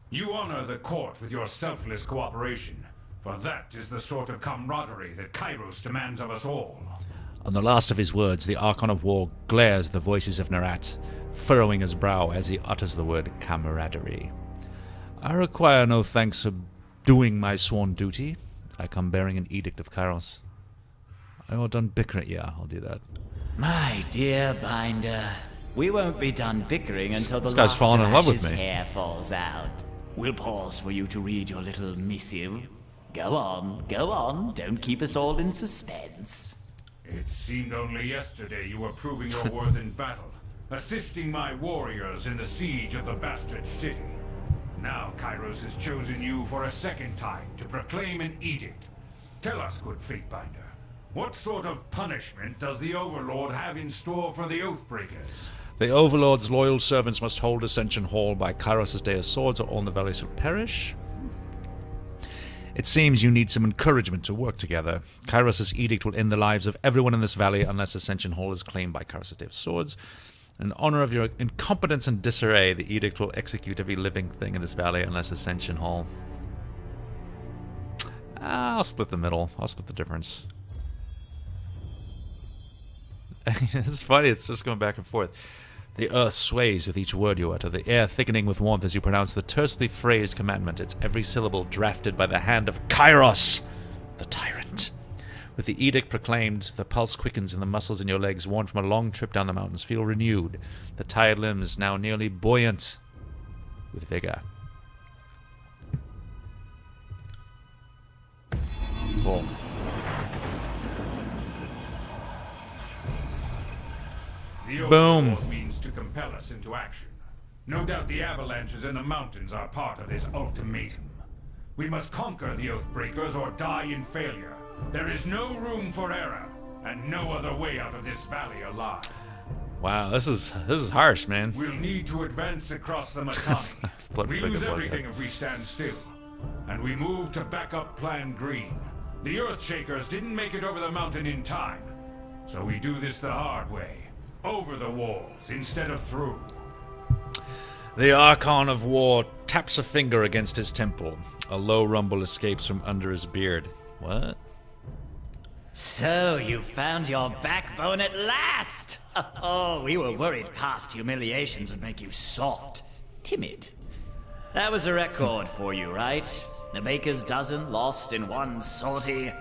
You honor the court with your selfless cooperation, for that is the sort of camaraderie that Kairos demands of us all. On the last of his words, the Archon of War glares the voices of Narat, furrowing his brow as he utters the word camaraderie. I require no thanks for doing my sworn duty. I come bearing an edict of Kairos. I will done bickering. Yeah, I'll do that. My dear Binder, we won't be done bickering until the This guy's last fallen of in love with Ash's me. hair falls out. We'll pause for you to read your little missive. Go on, don't keep us all in suspense. It seemed only yesterday you were proving your worth in battle, assisting my warriors in the siege of the bastard city. Now Kairos has chosen you for a second time to proclaim an edict. Tell us, good Fatebinder, what sort of punishment does the Overlord have in store for the Oathbreakers? The Overlord's loyal servants must hold Ascension Hall by Kairos' Day of Swords, or all in the valley shall perish. It seems you need some encouragement to work together. Kairos' edict will end the lives of everyone in this valley unless Ascension Hall is claimed by Kairos' Day of Swords. In honor of your incompetence and disarray, the edict will execute every living thing in this valley unless Ascension Hall. I'll split the middle. I'll split the difference. It's funny, it's just going back and forth. The earth sways with each word you utter, the air thickening with warmth as you pronounce the tersely phrased commandment, its every syllable drafted by the hand of Kairos, the tyrant. With the edict proclaimed, the pulse quickens and the muscles in your legs, worn from a long trip down the mountains, feel renewed, the tired limbs now nearly buoyant with vigor. Cool. The Boom. overlord means to compel us into action. No doubt the avalanches in the mountains are part of his ultimatum. We must conquer the Oathbreakers or die in failure. There is no room for error, and no other way out of this valley alive. Wow, this is harsh, man. We'll need to advance across the Matani. We lose everything if we stand still. And we move to back up Plan Green. The Earthshakers didn't make it over the mountain in time. So we do this the hard way. Over the walls instead of through. The Archon of War taps a finger against his temple. A low rumble escapes from under his beard. What? So, you found your backbone at last! Oh, we were worried past humiliations would make you soft, timid. That was a record for you, right? The baker's dozen lost in one sortie.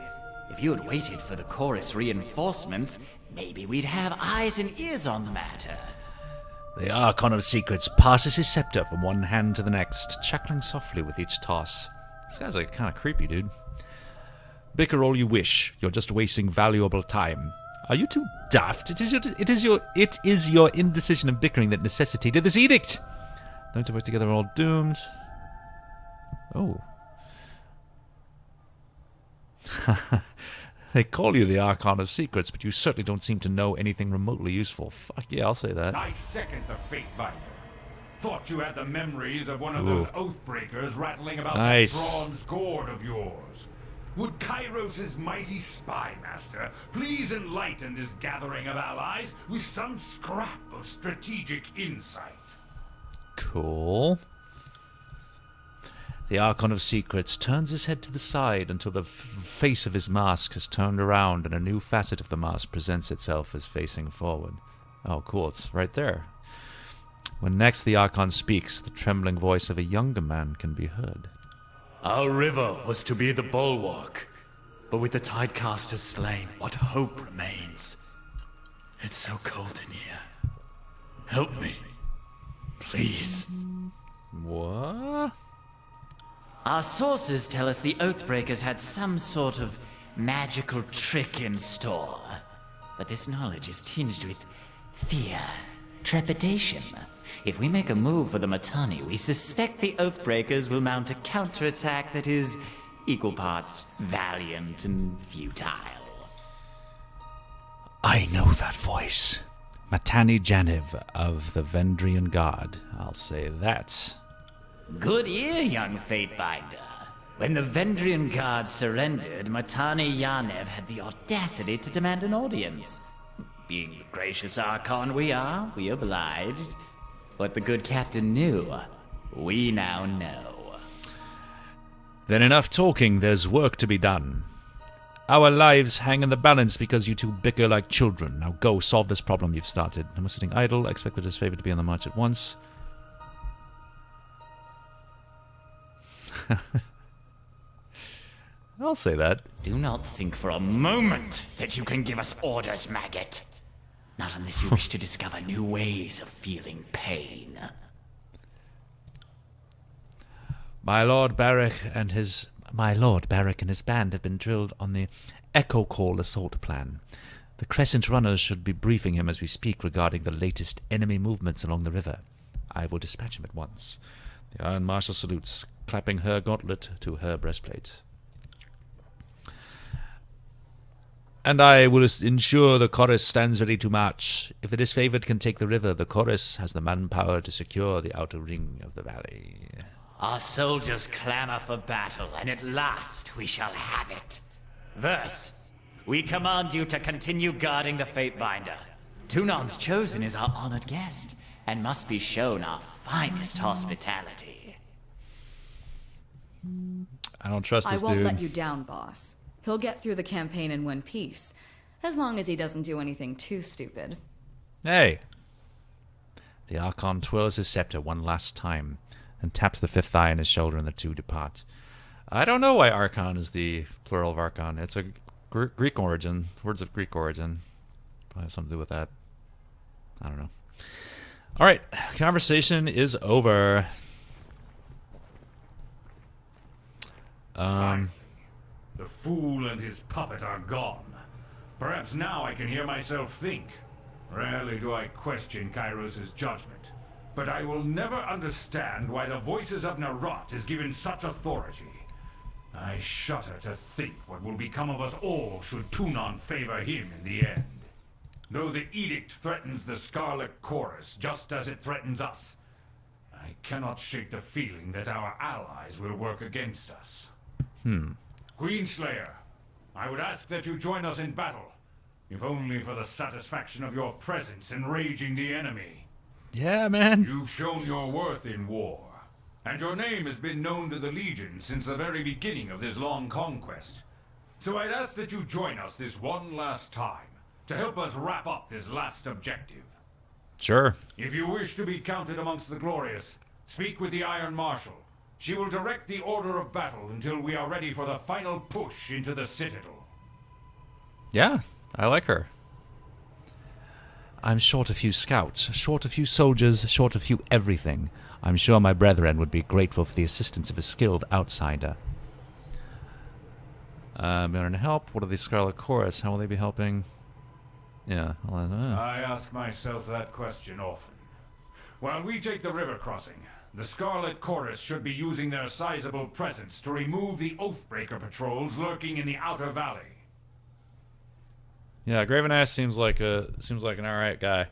If you had waited for the chorus reinforcements, maybe we'd have eyes and ears on the matter. The Archon of Secrets passes his scepter from one hand to the next, chuckling softly with each toss. This guy's like kind of creepy, dude. Bicker all you wish. You're just wasting valuable time. Are you too daft? It is your indecision and bickering that necessitated this edict. Don't to work together, all doomed. Oh. They call you the Archon of Secrets, but you certainly don't seem to know anything remotely useful. Fuck yeah, I'll say that. I second the Fatebinder. Thought you had the memories of one of those Oathbreakers rattling about that bronze gourd of yours. Would Kairos' mighty spy master please enlighten this gathering of allies with some scrap of strategic insight? Cool. The Archon of Secrets turns his head to the side until the face of his mask has turned around and a new facet of the mask presents itself as facing forward. Oh, cool. It's right there. When next the Archon speaks, the trembling voice of a younger man can be heard. Our river was to be the bulwark, but with the Tidecasters slain, what hope remains? It's so cold in here. Help me. Please. What? Our sources tell us the Oathbreakers had some sort of magical trick in store. But this knowledge is tinged with fear, trepidation. If we make a move for the Matani, we suspect the Oathbreakers will mount a counterattack that is equal parts valiant and futile. I know that voice. Matani Janiv of the Vendrian Guard. I'll say that. Good ear, young Fatebinder. When the Vendrian Guard surrendered, Matani Yanev had the audacity to demand an audience. Being the gracious Archon we are, we obliged. What the good captain knew, we now know. Then enough talking, there's work to be done. Our lives hang in the balance because you two bicker like children. Now go, solve this problem you've started. No more sitting idle. I expect the disfavored to be on the march at once. I'll say that. Do not think for a moment that you can give us orders, maggot. Not unless you wish to discover new ways of feeling pain. My Lord Barrack and his band have been drilled on the Echo Call assault plan. The Crescent Runners should be briefing him as we speak regarding the latest enemy movements along the river. I will dispatch him at once. The Iron Marshal salutes, clapping her gauntlet to her breastplate. And I will ensure the chorus stands ready to march. If the disfavored can take the river, the chorus has the manpower to secure the outer ring of the valley. Our soldiers clamor for battle, and at last we shall have it. Verse, we command you to continue guarding the Fatebinder. Tunon's chosen is our honored guest, and must be shown our finest hospitality. I don't trust this dude. I won't let you down, boss. He'll get through the campaign in one piece, as long as he doesn't do anything too stupid. Hey! The Archon twirls his scepter one last time, and taps the fifth eye on his shoulder, and the two depart. I don't know why Archon is the plural of Archon. It's a Greek origin, words of Greek origin. Probably has something to do with that. I don't know. Alright, conversation is over. The The fool and his puppet are gone. Perhaps now I can hear myself think. Rarely do I question Kairos' judgment, but I will never understand why the voices of Narot is given such authority. I shudder to think what will become of us all should Tunon favor him in the end. Though the edict threatens the Scarlet Chorus just as it threatens us, I cannot shake the feeling that our allies will work against us. Queenslayer, I would ask that you join us in battle, if only for the satisfaction of your presence enraging the enemy. Yeah, man. You've shown your worth in war, and your name has been known to the Legion since the very beginning of this long conquest. So I'd ask that you join us this one last time, to help us wrap up this last objective. Sure. If you wish to be counted amongst the glorious, speak with the Iron Marshal. She will direct the order of battle until we are ready for the final push into the Citadel. Yeah, I like her. I'm short a few scouts, short a few soldiers, short a few everything. I'm sure my brethren would be grateful for the assistance of a skilled outsider. I'm going to help. What are the Scarlet Chorus? How will they be helping? Yeah. I ask myself that question often. While we take the river crossing, the Scarlet Chorus should be using their sizable presence to remove the Oathbreaker patrols lurking in the Outer Valley. Yeah, Graven Ash seems like an alright guy.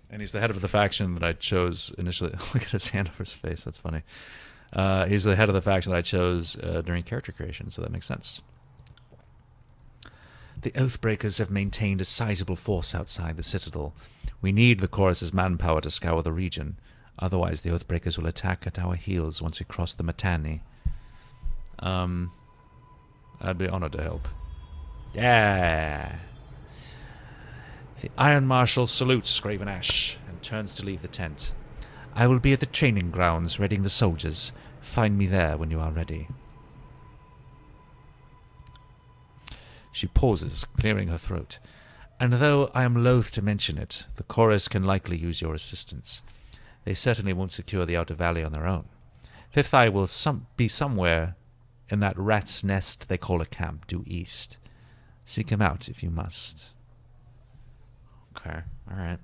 And he's the head of the faction that I chose initially. Look at his hand over his face, that's funny. He's the head of the faction that I chose during character creation, so that makes sense. The Oathbreakers have maintained a sizable force outside the Citadel. We need the Chorus's manpower to scour the region. Otherwise, the Oathbreakers will attack at our heels once we cross the Mitanni. I'd be honored to help. Yeah. The Iron Marshal salutes Graven Ash and turns to leave the tent. I will be at the training grounds readying the soldiers. Find me there when you are ready. She pauses, clearing her throat. And though I am loath to mention it, the Chorus can likely use your assistance. They certainly won't secure the Outer Valley on their own. Fifth Eye will be somewhere in that rat's nest they call a camp due east. Seek him out if you must. Okay, alright.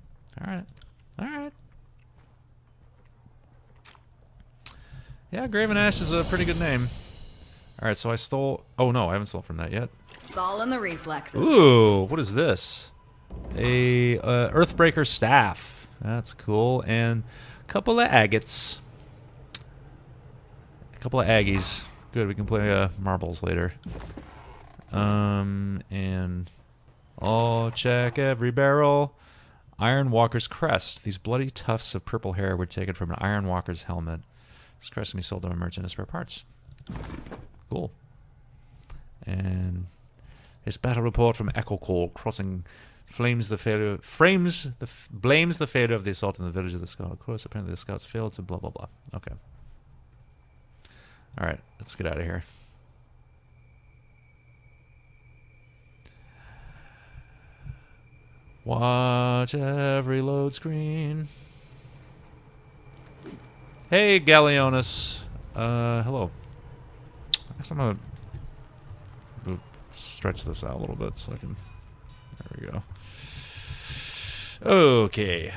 Yeah, Graven Ash is a pretty good name. Alright, so I stole... Oh no, I haven't stolen from that yet. It's all in the reflexes. Ooh, what is this? A Earthbreaker staff. That's cool. And a couple of agates. A couple of Aggies. Good, we can play marbles later. And... Oh, check every barrel. Iron Walker's crest. These bloody tufts of purple hair were taken from an Iron Walker's helmet. This crest can be sold to a merchant as spare parts. Cool. And his battle report from Echo Call crossing blames the failure of the assault in the village of the Scarlet. Of course, apparently the scouts failed to blah blah blah. Okay. All right, let's get out of here. Watch every load screen. Hey, Galleonis. Hello. I guess I'm gonna stretch this out a little bit so I can... There we go. Okay.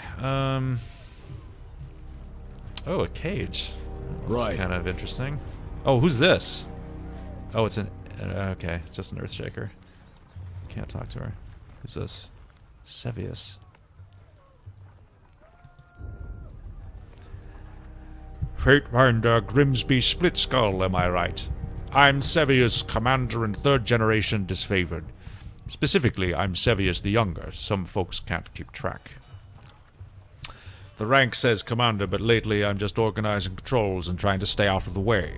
Oh, a cage. That's kind of interesting. Oh, who's this? Oh, it's an... okay, it's just an Earthshaker. Can't talk to her. Who's this? Sevius. Fatefinder Grimsby Splitskull, am I right? I'm Sevius, Commander and third generation disfavored. Specifically, I'm Sevius the Younger. Some folks can't keep track. The rank says Commander, but lately I'm just organizing patrols and trying to stay out of the way.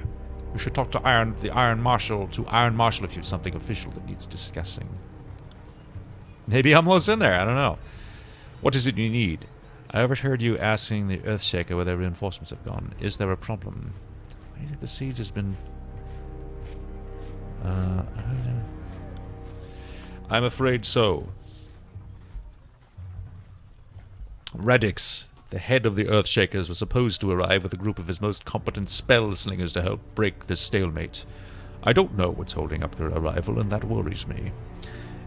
You should talk to the Iron Marshal if you have something official that needs discussing. Maybe Umlo's in there, I don't know. What is it you need? I overheard you asking the Earthshaker where their reinforcements have gone. Is there a problem? Why do you think the siege has been... I don't know. I'm afraid so. Radix, the head of the Earthshakers, was supposed to arrive with a group of his most competent spell slingers to help break the stalemate. I don't know what's holding up their arrival, and that worries me.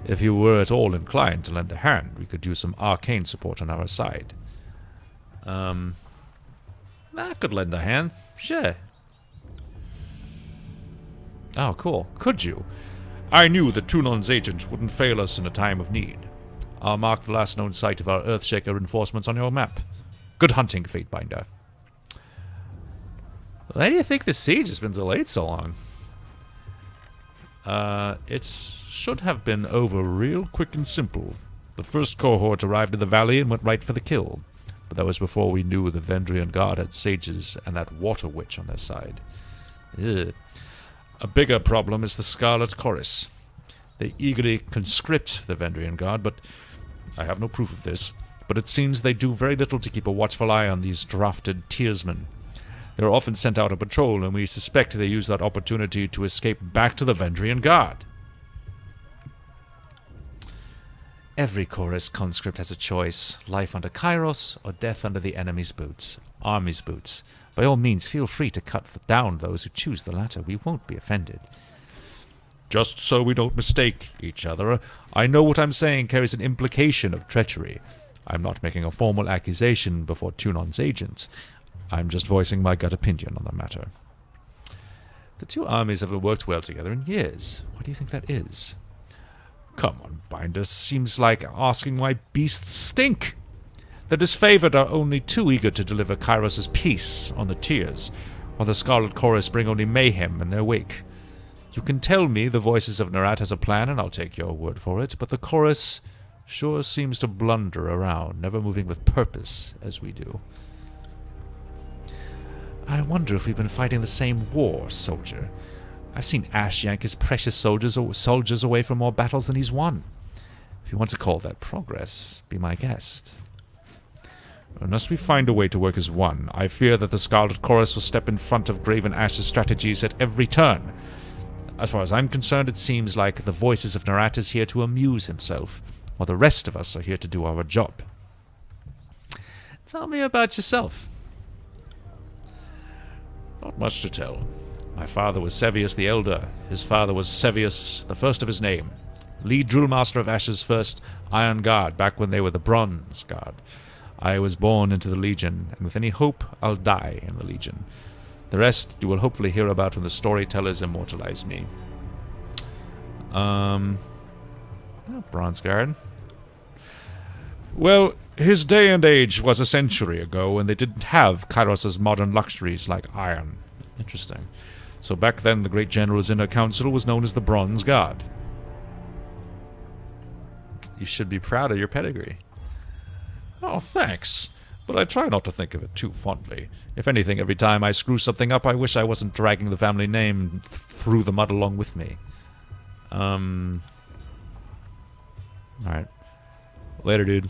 If you were at all inclined to lend a hand, we could use some arcane support on our side. I could lend a hand. Sure. Oh, cool. Could you? I knew that Tunon's agent wouldn't fail us in a time of need. I'll mark the last known site of our Earthshaker reinforcements on your map. Good hunting, Fatebinder. Why do you think the siege has been delayed so long? It should have been over real quick and simple. The first cohort arrived in the valley and went right for the kill. But that was before we knew the Vendrian Guard had sages and that water witch on their side. Ugh. A bigger problem is the Scarlet Chorus. They eagerly conscript the Vendrian Guard, but I have no proof of this. But it seems they do very little to keep a watchful eye on these drafted tearsmen. They are often sent out on patrol, and we suspect they use that opportunity to escape back to the Vendrian Guard. Every chorus conscript has a choice: life under Kairos or death under the enemy's boots, army's boots. By all means, feel free to cut down those who choose the latter. We won't be offended. Just so we don't mistake each other, I know what I'm saying carries an implication of treachery. I'm not making a formal accusation before Tunon's agent. I'm just voicing my gut opinion on the matter. The two armies haven't worked well together in years. Why do you think that is? Come on, Binder. Seems like asking why beasts stink. The disfavored are only too eager to deliver Kairos' peace on the tears, while the Scarlet Chorus bring only mayhem in their wake. You can tell me the Voices of Nerat has a plan, and I'll take your word for it, but the Chorus sure seems to blunder around, never moving with purpose as we do. I wonder if we've been fighting the same war, soldier. I've seen Ash yank his precious soldiers away from more battles than he's won. If you want to call that progress, be my guest. Unless we find a way to work as one, I fear that the Scarlet Chorus will step in front of Graven Ash's strategies at every turn. As far as I'm concerned, it seems like the Voices of Nerat is here to amuse himself, while the rest of us are here to do our job. Tell me about yourself. Not much to tell. My father was Sevius the Elder. His father was Sevius, the first of his name, lead drillmaster of Ash's first Iron Guard, back when they were the Bronze Guard. I was born into the Legion, and with any hope, I'll die in the Legion. The rest you will hopefully hear about when the storytellers immortalize me. Bronze Guard. Well, his day and age was a century ago, and they didn't have Kairos' modern luxuries like iron. Interesting. So back then, the great general's inner council was known as the Bronze Guard. You should be proud of your pedigree. Oh, thanks. But I try not to think of it too fondly. If anything, every time I screw something up, I wish I wasn't dragging the family name through the mud along with me. Alright. Later, dude.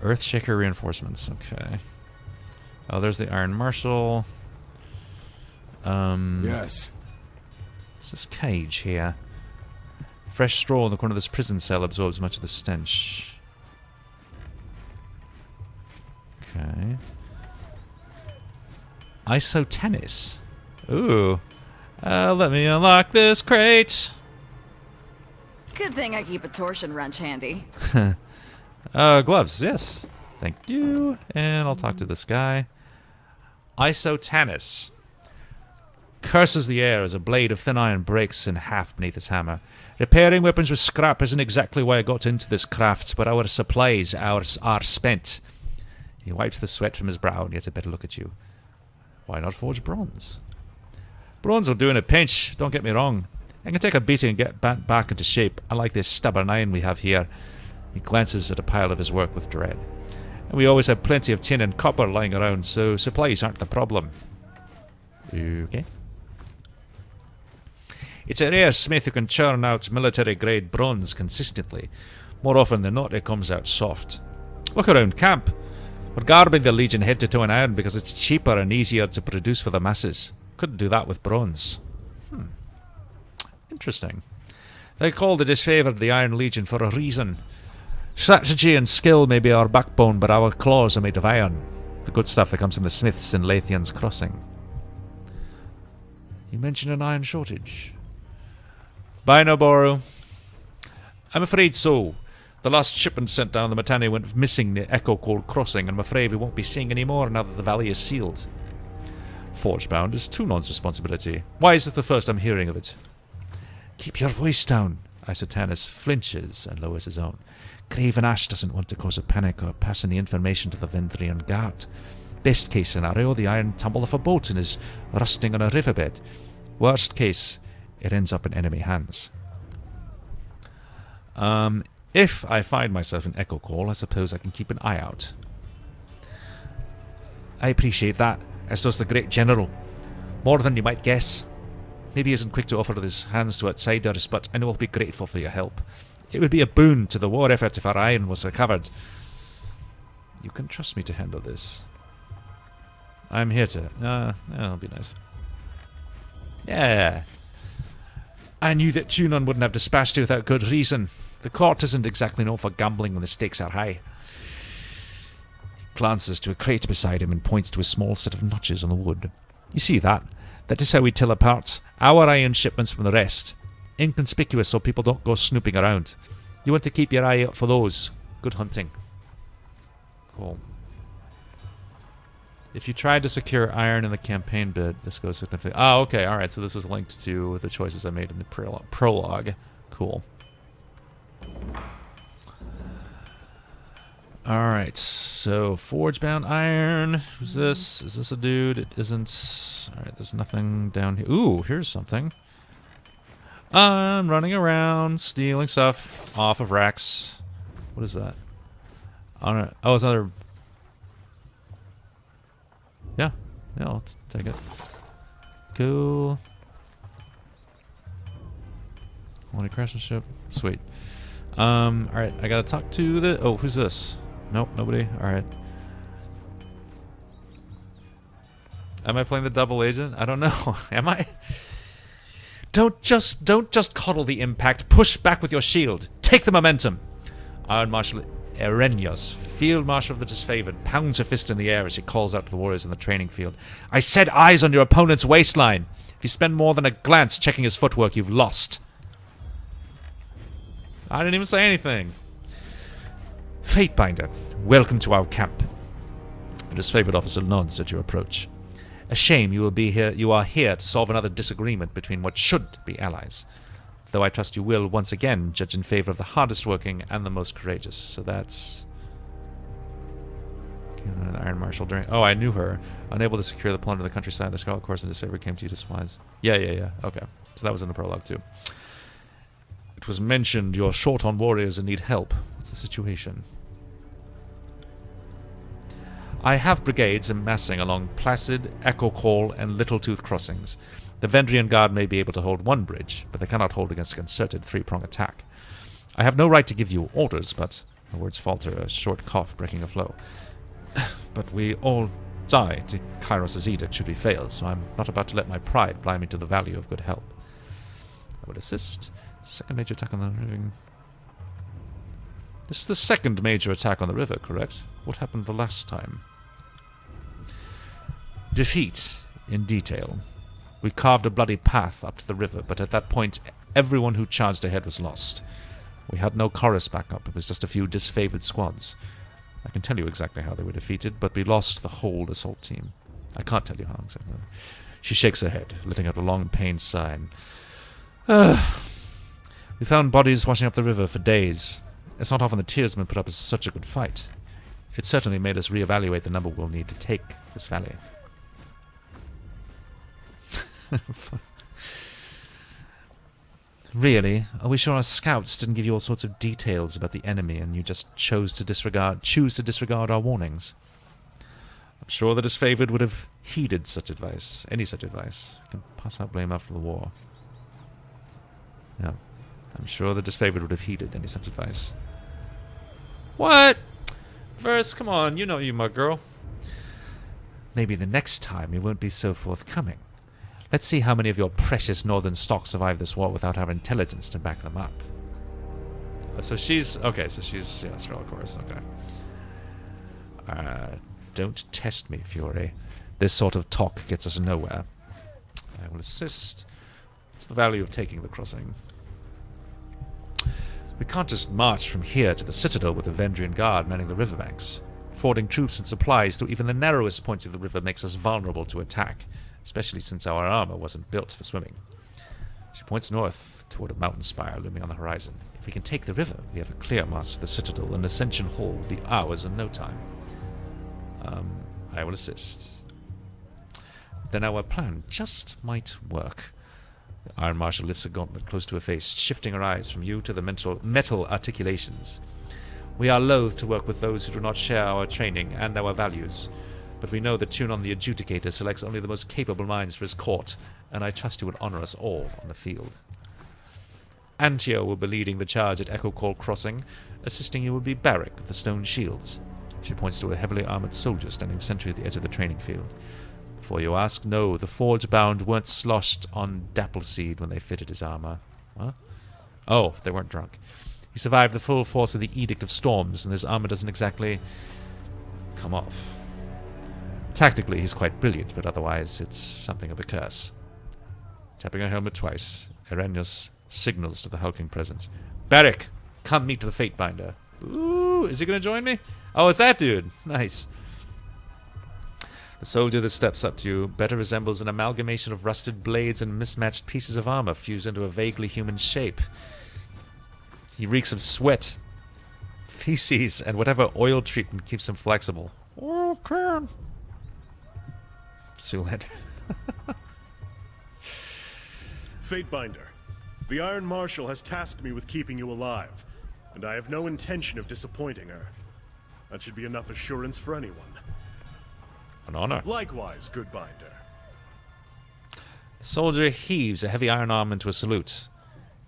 Earthshaker reinforcements. Okay. Oh, there's the Iron Marshal. Yes. What's this cage here? Fresh straw in the corner of this prison cell absorbs much of the stench. Okay. ISO tennis. Ooh. Let me unlock this crate. Good thing I keep a torsion wrench handy. Gloves, yes. Thank you. And I'll talk to this guy. ISO tennis. Curses the air as a blade of thin iron breaks in half beneath its hammer. Repairing weapons with scrap isn't exactly why I got into this craft, but our supplies are spent. He wipes the sweat from his brow and gets a better look at you. Why not forge bronze? Bronze will do in a pinch, don't get me wrong. I can take a beating and get back into shape, unlike this stubborn iron we have here. He glances at a pile of his work with dread. And we always have plenty of tin and copper lying around, so supplies aren't the problem. Okay. It's a rare smith who can churn out military-grade bronze consistently. More often than not, it comes out soft. Look around camp. We're garbing the Legion head to toe in iron because it's cheaper and easier to produce for the masses. Couldn't do that with bronze. Interesting. They call the disfavored the Iron Legion for a reason. Strategy and skill may be our backbone, but our claws are made of iron. The good stuff that comes from the smiths in Lathian's Crossing. You mentioned an iron shortage. Bye, Noboru. I'm afraid so. The last shipment sent down the Mitanni went missing near Echo Cold Crossing, and I'm afraid we won't be seeing any more now that the valley is sealed. Forgebound is Tunon's responsibility. Why is this the first I'm hearing of it? Keep your voice down. Isotanus flinches and lowers his own. Craven Ash doesn't want to cause a panic or pass any information to the Vendrian Guard. Best case scenario, the iron tumble off a boat and is rusting on a riverbed. Worst case, it ends up in enemy hands. If I find myself in Echo Call, I suppose I can keep an eye out. I appreciate that, as does the great general. More than you might guess. Maybe he isn't quick to offer his hands to outsiders, but I know I'll be grateful for your help. It would be a boon to the war effort if our iron was recovered. You can trust me to handle this. I'm here to... that'll be nice. Yeah. I knew that Tunon wouldn't have dispatched you without good reason. The court isn't exactly known for gambling when the stakes are high. He glances to a crate beside him and points to a small set of notches on the wood. You see that? That is how we tell apart our iron shipments from the rest. Inconspicuous so people don't go snooping around. You want to keep your eye out for those. Good hunting. Cool. If you tried to secure iron in the campaign bid, this goes significantly... Oh, okay, alright, so this is linked to the choices I made in the prologue. Cool. Alright, so forge-bound iron. Who's this? Is this a dude? It isn't. Alright, there's nothing down here. Ooh, here's something. I'm running around, stealing stuff off of racks. What is that? Oh, it's another... Yeah, I'll take it. Cool. Quality craftsmanship. Sweet. Alright, I gotta talk to the... Oh, who's this? Nope, nobody. Alright. Am I playing the double agent? I don't know. Am I? Don't just coddle the impact. Push back with your shield. Take the momentum. Iron Marshal Erenios, Field Marshal of the Disfavored, pounds her fist in the air as she calls out to the warriors in the training field. I said eyes on your opponent's waistline. If you spend more than a glance checking his footwork, you've lost. I didn't even say anything. Fatebinder, welcome to our camp. The Disfavored officer nods at your approach. A shame you are here to solve another disagreement between what should be allies. Though I trust you will, once again, judge in favor of the hardest working and the most courageous. So that's... The Iron Marshal during... Oh, I knew her. Unable to secure the plunder of the countryside, the Scarlet Course in Disfavor came to you to supplies. Yeah. Okay. So that was in the prologue, too. It was mentioned you're short on warriors and need help. What's the situation? I have brigades amassing along Placid, Echo Call, and Little Tooth crossings. The Vendrian Guard may be able to hold one bridge, but they cannot hold against a concerted three-prong attack. I have no right to give you orders, but... My words falter, a short cough breaking a flow. But we all die to Kairos' edict should we fail, so I'm not about to let my pride blind me to the value of good help. I would assist. Second major attack on the river. This is the second major attack on the river, correct? What happened the last time? Defeat, in detail. We carved a bloody path up to the river, but at that point, everyone who charged ahead was lost. We had no chorus backup, it was just a few disfavored squads. I can tell you exactly how they were defeated, but we lost the whole assault team. I can't tell you how exactly. She shakes her head, letting out a long, pained sigh. We found bodies washing up the river for days. It's not often the tearsmen put up such a good fight. It certainly made us reevaluate the number we'll need to take this valley. Really? Are we sure our scouts didn't give you all sorts of details about the enemy and you just choose to disregard our warnings? I'm sure the Disfavored would have heeded such advice, any such advice. We can pass out blame after the war. Yeah. I'm sure the Disfavored would have heeded any such advice. What? Verse, come on, you know you, my girl. Maybe the next time you won't be so forthcoming. Let's see how many of your precious northern stock survive this war without our intelligence to back them up. So she's... Okay, so she's... Yeah, Scarlet Chorus, okay. Don't test me, Fury. This sort of talk gets us nowhere. I will assist. What's the value of taking the crossing? We can't just march from here to the citadel with the Vendrian Guard manning the riverbanks. Fording troops and supplies through even the narrowest points of the river makes us vulnerable to attack, especially since our armor wasn't built for swimming. She points north toward a mountain spire looming on the horizon. If we can take the river, we have a clear march to the citadel, and Ascension Hall will be ours in no time. I will assist. Then our plan just might work. The Iron Marshal lifts a gauntlet close to her face, shifting her eyes from you to the metal articulations. We are loath to work with those who do not share our training and our values, but we know that Tunon the Adjudicator selects only the most capable minds for his court, and I trust you would honor us all on the field. Antio will be leading the charge at Echo Call Crossing. Assisting you will be Barrick with the stone shields. She points to a heavily armored soldier standing sentry at the edge of the training field. Before you ask, no, the Forge-bound weren't sloshed on Dappleseed when they fitted his armor. What? Oh, they weren't drunk. He survived the full force of the Edict of Storms, and his armor doesn't exactly come off. Tactically, he's quite brilliant, but otherwise it's something of a curse. Tapping her helmet twice, Erenius signals to the hulking presence. Barrick, come meet the Fatebinder. Ooh, is he going to join me? Oh, it's that dude. Nice. The soldier that steps up to you better resembles an amalgamation of rusted blades and mismatched pieces of armor fused into a vaguely human shape. He reeks of sweat, feces, and whatever oil treatment keeps him flexible. Oh, can. Zoolander. Fatebinder, the Iron Marshal has tasked me with keeping you alive, and I have no intention of disappointing her. That should be enough assurance for anyone. An honor. Likewise, good Binder. The soldier heaves a heavy iron arm into a salute,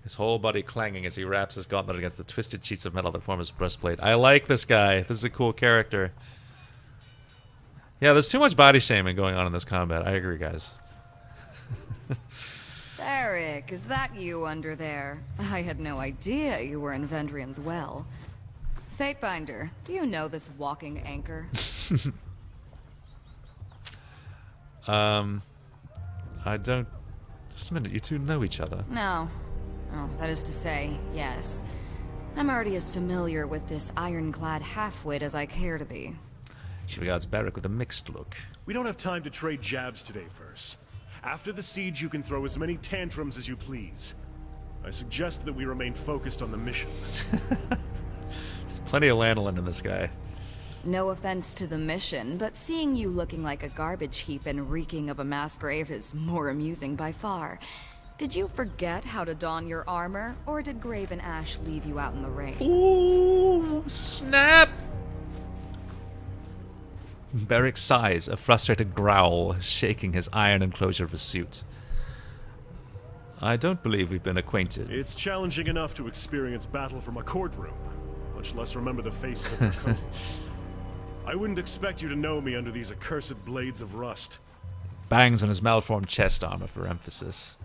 his whole body clanging as he wraps his gauntlet against the twisted sheets of metal that form his breastplate. I like this guy. This is a cool character. Yeah, there's too much body shaming going on in this combat. I agree, guys. Eric, is that you under there? I had no idea you were in Vendrian's well. Fatebinder, do you know this walking anchor? I don't... Just a minute, you two know each other. No. Oh, that is to say, yes. I'm already as familiar with this ironclad halfwit as I care to be. She regards Barrick with a mixed look. We don't have time to trade jabs today, Verse. After the siege, you can throw as many tantrums as you please. I suggest that we remain focused on the mission. There's plenty of lanolin in this guy. No offense to the mission, but seeing you looking like a garbage heap and reeking of a mass grave is more amusing by far. Did you forget how to don your armor, or did Grave and Ash leave you out in the rain? Ooh, snap! Barrick sighs, a frustrated growl, shaking his iron enclosure of his suit. I don't believe we've been acquainted. It's challenging enough to experience battle from a courtroom, much less remember the faces of your cohorts. I wouldn't expect you to know me under these accursed blades of rust. Bangs on his malformed chest armor for emphasis.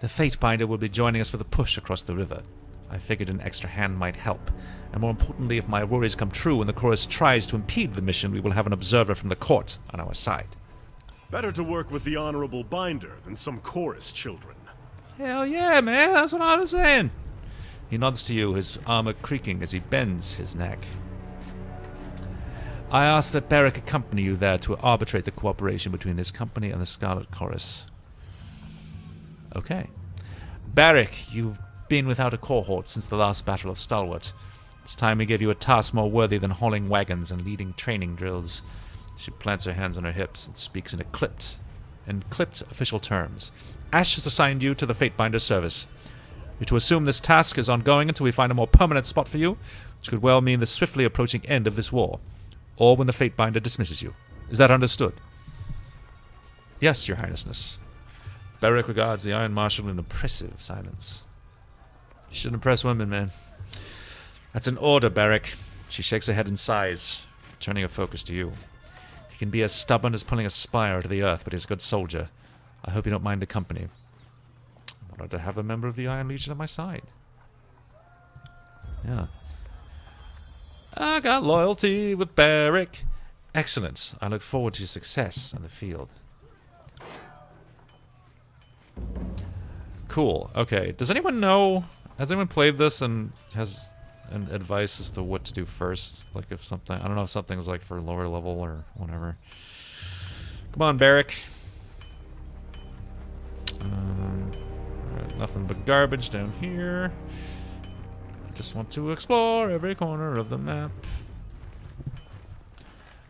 The Fatebinder will be joining us for the push across the river. I figured an extra hand might help, and more importantly, if my worries come true and the chorus tries to impede the mission, we will have an observer from the court on our side. Better to work with the Honorable Binder than some chorus children. Hell yeah, man, that's what I was saying. He nods to you, his armor creaking as he bends his neck. I ask that Barrick accompany you there to arbitrate the cooperation between this company and the Scarlet Chorus. Okay. Barrick, you've been without a cohort since the last Battle of Stalwart. It's time we give you a task more worthy than hauling wagons and leading training drills. She plants her hands on her hips and speaks in clipped official terms. Ash has assigned you to the Fatebinder service. You're to assume this task is ongoing until we find a more permanent spot for you, which could well mean the swiftly approaching end of this war, or when the Fatebinder dismisses you. Is that understood? Yes, Your Highnessness. Barrick regards the Iron Marshal in oppressive silence. You should impress women, man. That's an order, Barrick. She shakes her head and sighs, turning her focus to you. He can be as stubborn as pulling a spire to the earth, but he's a good soldier. I hope you don't mind the company. I'm honored to have a member of the Iron Legion at my side. Yeah. I got loyalty with Barrick. Excellent. I look forward to your success on the field. Cool. Okay. Does anyone know? Has anyone played this and has an advice as to what to do first? Like if something, I don't know if something's like for lower level or whatever. Come on, Barrick. Alright, nothing but garbage down here. I just want to explore every corner of the map.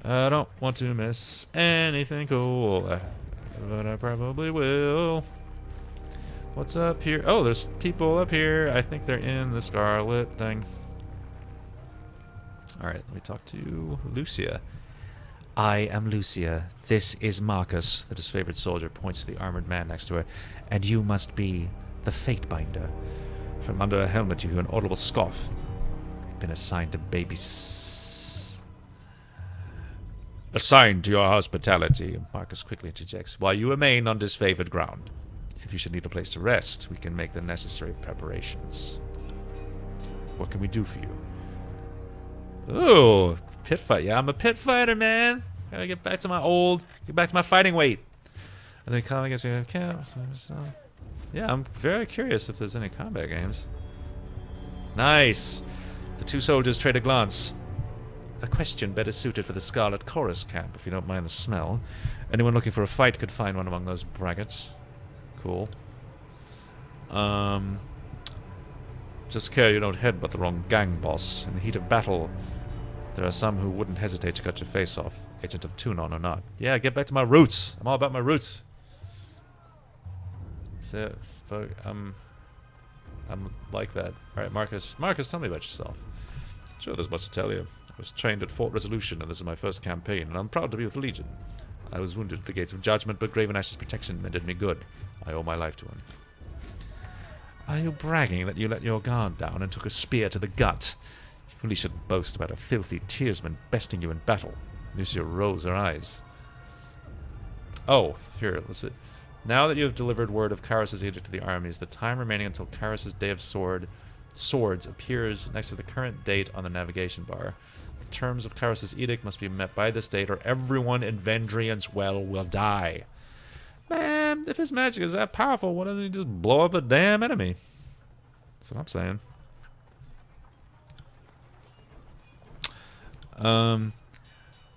I don't want to miss anything cool, but I probably will. What's up here? Oh, there's people up here. I think they're in the Scarlet thing. Alright, let me talk to Lucia. I am Lucia. This is Marcus, the disfavored soldier, points to the armored man next to her. And you must be the Fatebinder. From under a helmet you hear an audible scoff. You've been assigned to babies. Assigned to your hospitality, Marcus quickly interjects, while you remain on disfavored ground. If you should need a place to rest, we can make the necessary preparations. What can we do for you? Ooh, pit fight. Yeah, I'm a pit fighter, man. Gotta get back to my fighting weight. And then combat against you camp. Yeah, I'm very curious if there's any combat games. Nice. The two soldiers trade a glance. A question better suited for the Scarlet Chorus camp, if you don't mind the smell. Anyone looking for a fight could find one among those braggarts. Cool. Just care you don't headbutt the wrong gang boss. In the heat of battle, there are some who wouldn't hesitate to cut your face off, agent of Tunon or not. Yeah, get back to my roots. I'm all about my roots. So, I'm like that. Alright, Marcus. Marcus, tell me about yourself. Sure, there's much to tell you. I was trained at Fort Resolution, and this is my first campaign, and I'm proud to be with the Legion. I was wounded at the gates of judgment, but Graven Ash's protection did me good. I owe my life to him. Are you bragging that you let your guard down and took a spear to the gut? You really shouldn't boast about a filthy tearsman besting you in battle. Lucia rolls her eyes. Oh, here, let's see. Now that you have delivered word of Karras' edict to the armies, the time remaining until Karras' Day of Swords appears next to the current date on the navigation bar. The terms of Karras' edict must be met by this date, or everyone in Vendrian's Well will die. Man, if his magic is that powerful, why doesn't he just blow up the damn enemy? That's what I'm saying.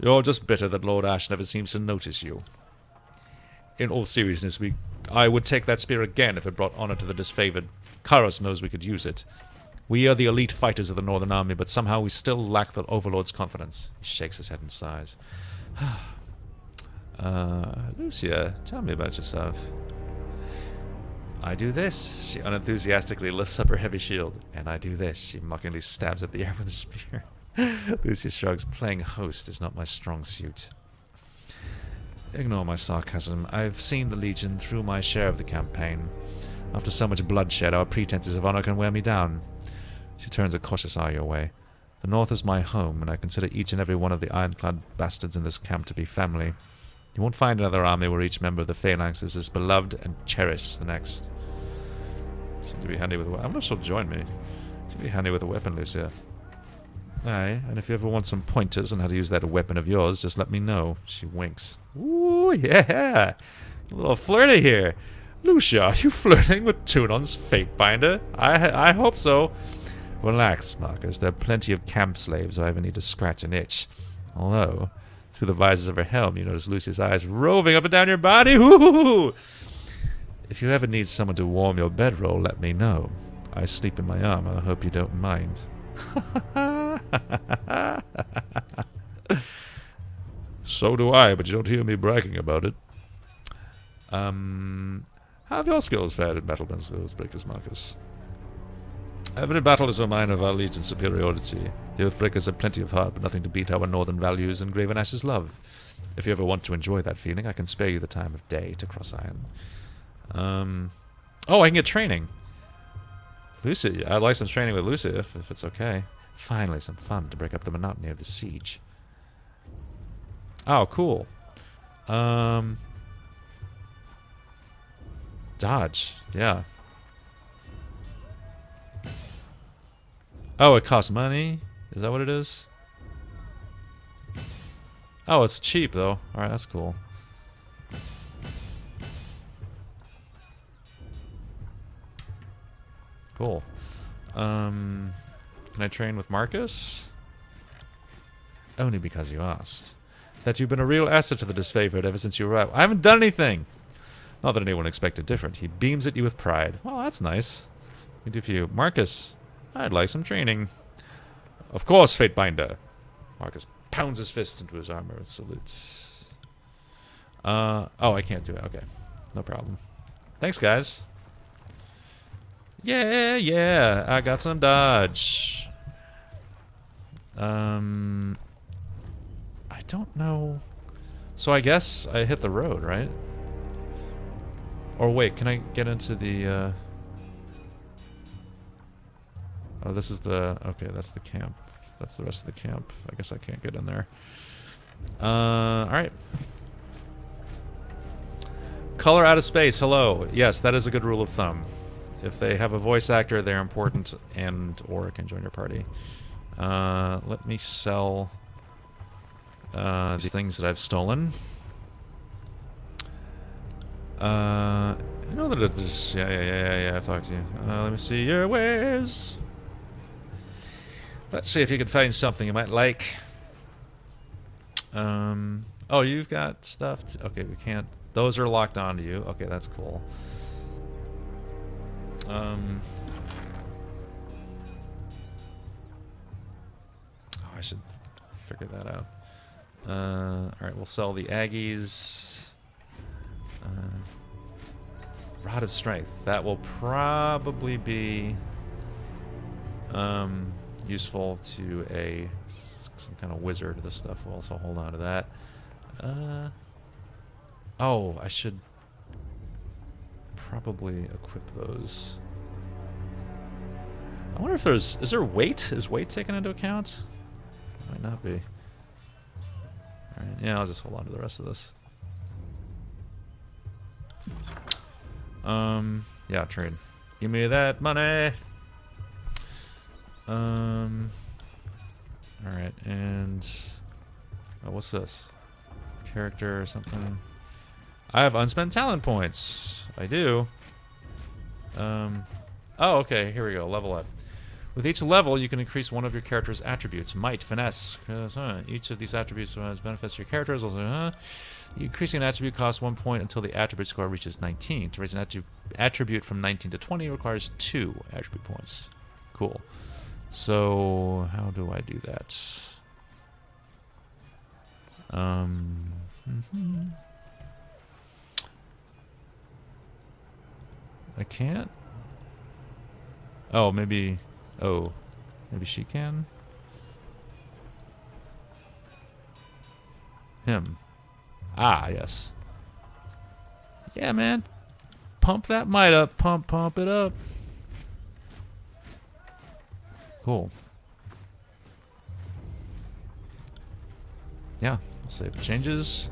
You're just bitter that Lord Ash never seems to notice you. In all seriousness, I would take that spear again if it brought honor to the disfavored. Karras knows we could use it. We are the elite fighters of the Northern Army, but somehow we still lack the Overlord's confidence. He shakes his head and sighs. Lucia, tell me about yourself. I do this. She unenthusiastically lifts up her heavy shield. And I do this. She mockingly stabs at the air with a spear. Lucia shrugs. Playing host is not my strong suit. Ignore my sarcasm. I've seen the Legion through my share of the campaign. After so much bloodshed, our pretenses of honor can wear me down. She turns a cautious eye your way. The North is my home, and I consider each and every one of the ironclad bastards in this camp to be family. You won't find another army where each member of the Phalanx is as beloved and cherished as the next. Seem to be handy with a weapon. I wonder if she'll join me. Seem to be handy with a weapon, Lucia. Aye, and if you ever want some pointers on how to use that weapon of yours, just let me know. She winks. Ooh, yeah! A little flirty here. Lucia, are you flirting with Tunon's Fatebinder? I hope so. Relax, Marcus. There are plenty of camp slaves if I ever need to scratch an itch. Although, through the visors of her helm, you notice Lucia's eyes roving up and down your body. Ooh! If you ever need someone to warm your bedroll, let me know. I sleep in my armor. I hope you don't mind. So do I, but you don't hear me bragging about it. How have your skills fared in battle against those breakers, Marcus? Every battle is a reminder of our Legion's superiority. The Oathbreakers have plenty of heart, but nothing to beat our northern values and Graven Ash's love. If you ever want to enjoy that feeling, I can spare you the time of day to cross iron. Oh, I can get training. Lucia, I'd like some training with Lucia, if it's okay. Finally, some fun to break up the monotony of the siege. Oh, cool. Dodge, yeah. Oh, it costs money? Is that what it is? Oh, it's cheap, though. Alright, that's cool. Cool. Can I train with Marcus? Only because you asked. That you've been a real asset to the disfavored ever since you arrived. I haven't done anything! Not that anyone expected different. He beams at you with pride. Well, that's nice. We do for you. Marcus, I'd like some training. Of course, Fatebinder. Marcus pounds his fist into his armor and salutes. Oh, I can't do it. Okay. No problem. Thanks, guys. Yeah, I got some dodge. I don't know. So I guess I hit the road, right? Or wait, can I get into the, Oh, this is the... Okay, that's the camp. That's the rest of the camp. I guess I can't get in there. Alright. Color out of space, hello. Yes, that is a good rule of thumb. If they have a voice actor, they're important and or can join your party. Let me sell these things that I've stolen. I know that it's... Yeah, I've talked to you. Let me see your wares. Let's see if you can find something you might like. Oh, you've got stuff. Okay, we can't... Those are locked onto you. Okay, that's cool. Oh, I should figure that out. Alright, we'll sell the Aggies. Rod of Strength. That will probably be useful to some kind of wizard. This stuff will also hold on to that. Oh, I should probably equip those. I wonder if there's... Is there weight? Is weight taken into account? Might not be. Alright, yeah, I'll just hold on to the rest of this. Yeah, trade. Give me that money! Alright, and... Oh, what's this? Character or something? I have unspent talent points. I do. Oh, okay, here we go. Level up. With each level, you can increase one of your character's attributes. Might, finesse. Each of these attributes has benefits to your characters. Also, increasing an attribute costs 1 point until the attribute score reaches 19. To raise an attribute from 19 to 20 requires 2 attribute points. Cool. So, how do I do that? I can't? Oh, maybe... Oh, maybe she can? Him. Ah, yes. Yeah, man. Pump that might up. Pump it up. Cool. Yeah, I'll save the changes.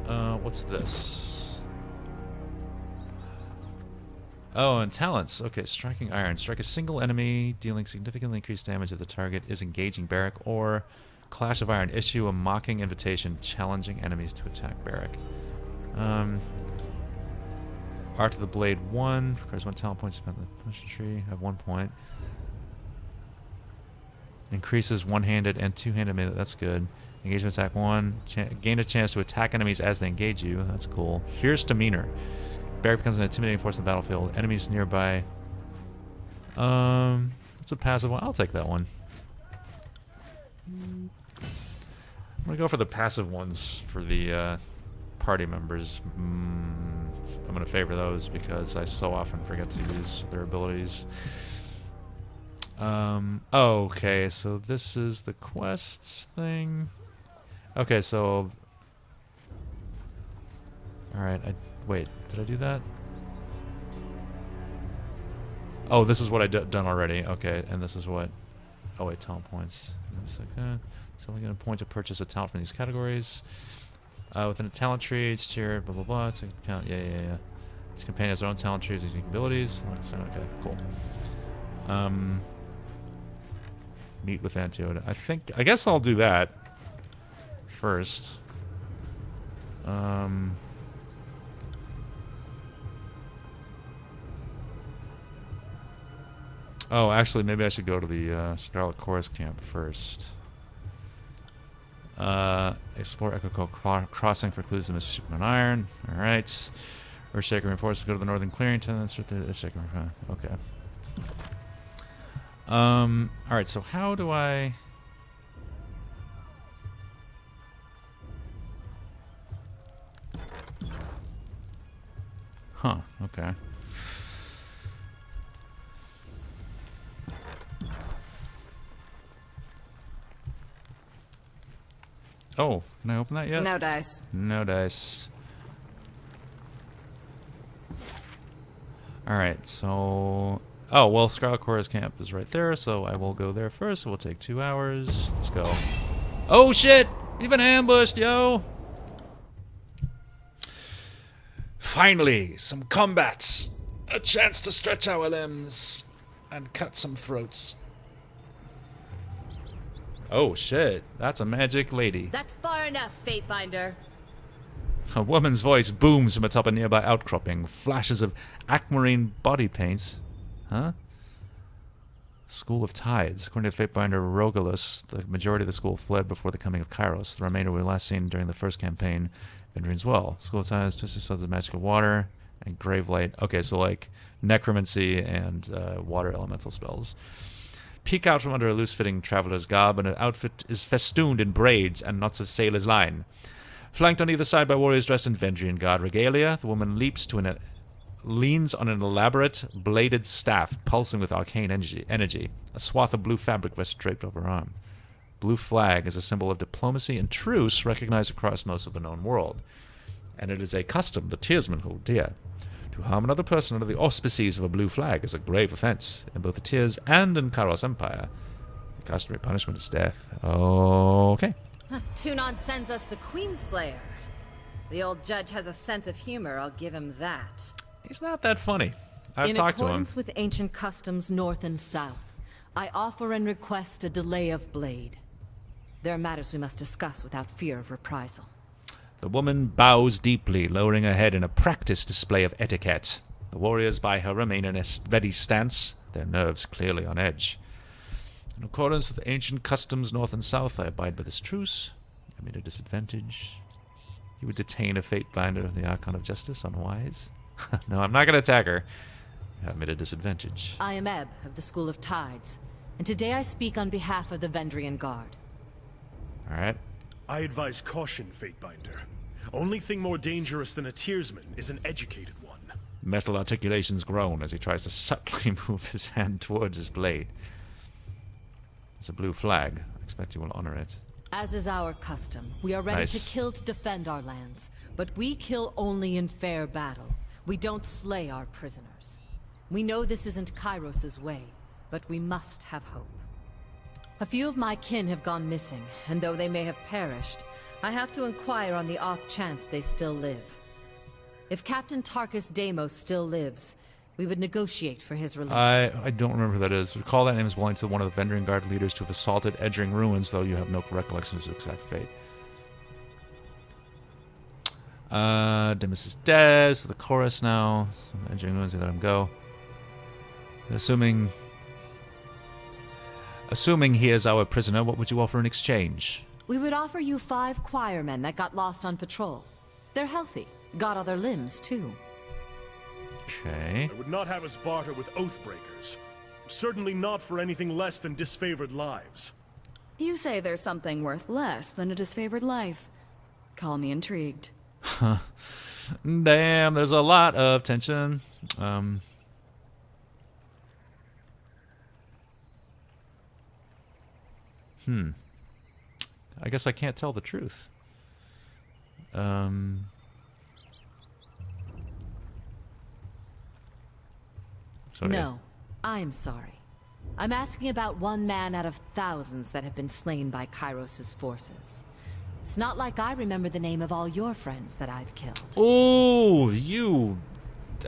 What's this? Oh, and talents. Okay, striking iron. Strike a single enemy, dealing significantly increased damage if the target is engaging Barrack, or Clash of Iron. Issue a mocking invitation challenging enemies to attack Barrack. Art of the Blade 1. Requires 1 talent point spent on the punch tree. Have 1 point. Increases one-handed and two-handed melee. That's good. Engagement attack 1. Gain a chance to attack enemies as they engage you. That's cool. Fierce demeanor. Barrack becomes an intimidating force in the battlefield. Enemies nearby. That's a passive one. I'll take that one. I'm gonna go for the passive ones for the party members. I'm gonna favor those because I so often forget to use their abilities. Okay, so this is the quests thing. Okay, so... Alright, wait, did I do that? Oh, this is what I've done already. Okay, and this is what... Oh wait, talent points. It's like, so I'm going to point to purchase a talent from these categories. Within a talent tree, each tier, blah blah blah. It's a count. Yeah. Each companion has their own talent trees and unique abilities. Okay, cool. Meet with Antidote. I guess I'll do that first. Oh, actually, maybe I should go to the Scarlet Chorus camp first. Explore Echo Cove Crossing for clues to Mr. Superman Iron. Alright. Earthshaker reinforcements go to the northern clearing. Okay. Alright, so how do I... Huh, okay. Oh, can I open that yet? No dice. No dice. Alright, so... Oh, well, Scarlet Chorus camp is right there, so I will go there first. It will take 2 hours. Let's go. Oh, shit! We've been ambushed, yo! Finally, some combats. A chance to stretch our limbs and cut some throats. Oh, shit. That's a magic lady. That's far enough, Fatebinder. A woman's voice booms from atop a nearby outcropping. Flashes of aquamarine body paints. Huh? School of Tides. According to Fatebinder Rogalus, the majority of the school fled before the coming of Kairos. The remainder were last seen during the first campaign, Vendrian's Well. School of Tides, twisted sons of magical water, and grave light. Okay, so like necromancy and water elemental spells. Peek out from under a loose-fitting traveler's garb, and an outfit is festooned in braids and knots of sailor's line. Flanked on either side by warriors dressed in Vendrian Guard regalia, the woman leans on an elaborate bladed staff, pulsing with arcane energy. A swath of blue fabric rests draped over her arm. Blue flag is a symbol of diplomacy and truce recognized across most of the known world. And it is a custom the Tearsmen hold dear. To harm another person under the auspices of a blue flag is a grave offense in both the Tears and in Kairos Empire. The customary punishment is death. Okay. Tunon sends us the Queenslayer. The old judge has a sense of humor, I'll give him that. He's not that funny. I've talked to him. In accordance with ancient customs north and south, I offer and request a delay of blade. There are matters we must discuss without fear of reprisal. The woman bows deeply, lowering her head in a practiced display of etiquette. The warriors by her remain in a ready stance, their nerves clearly on edge. In accordance with ancient customs north and south, I abide by this truce. I'm at a disadvantage. You would detain a Fatebinder of the Archon of Justice, unwise? No, I'm not going to attack her. I'm at a disadvantage. I am Ebb of the School of Tides, and today I speak on behalf of the Vendrian Guard. Alright. I advise caution, Fatebinder. Only thing more dangerous than a Tearsman is an educated one. Metal articulations groan as he tries to subtly move his hand towards his blade. It's a blue flag. I expect you will honor it. As is our custom, we are ready Nice. to kill to defend our lands, but we kill only in fair battle. We don't slay our prisoners. We know this isn't Kairos's way, but we must have hope. A few of my kin have gone missing, and though they may have perished, I have to inquire on the off chance they still live. If Captain Tarkus Deimos still lives, we would negotiate for his release. I don't remember who that is. Recall that name is belonging to one of the Vendrian Guard leaders to have assaulted Edgering Ruins, though you have no recollection of his exact fate. Deimos is dead, so the chorus now. So Edgering Ruins, they let him go. Assuming he is our prisoner, what would you offer in exchange? We would offer you 5 choirmen that got lost on patrol. They're healthy. Got other limbs, too. Okay. I would not have us barter with Oathbreakers. Certainly not for anything less than disfavored lives. You say there's something worth less than a disfavored life. Call me intrigued. Damn, there's a lot of tension. I guess I can't tell the truth. Sorry. No, I'm sorry. I'm asking about one man out of thousands that have been slain by Kairos's forces. It's not like I remember the name of all your friends that I've killed. Oh, you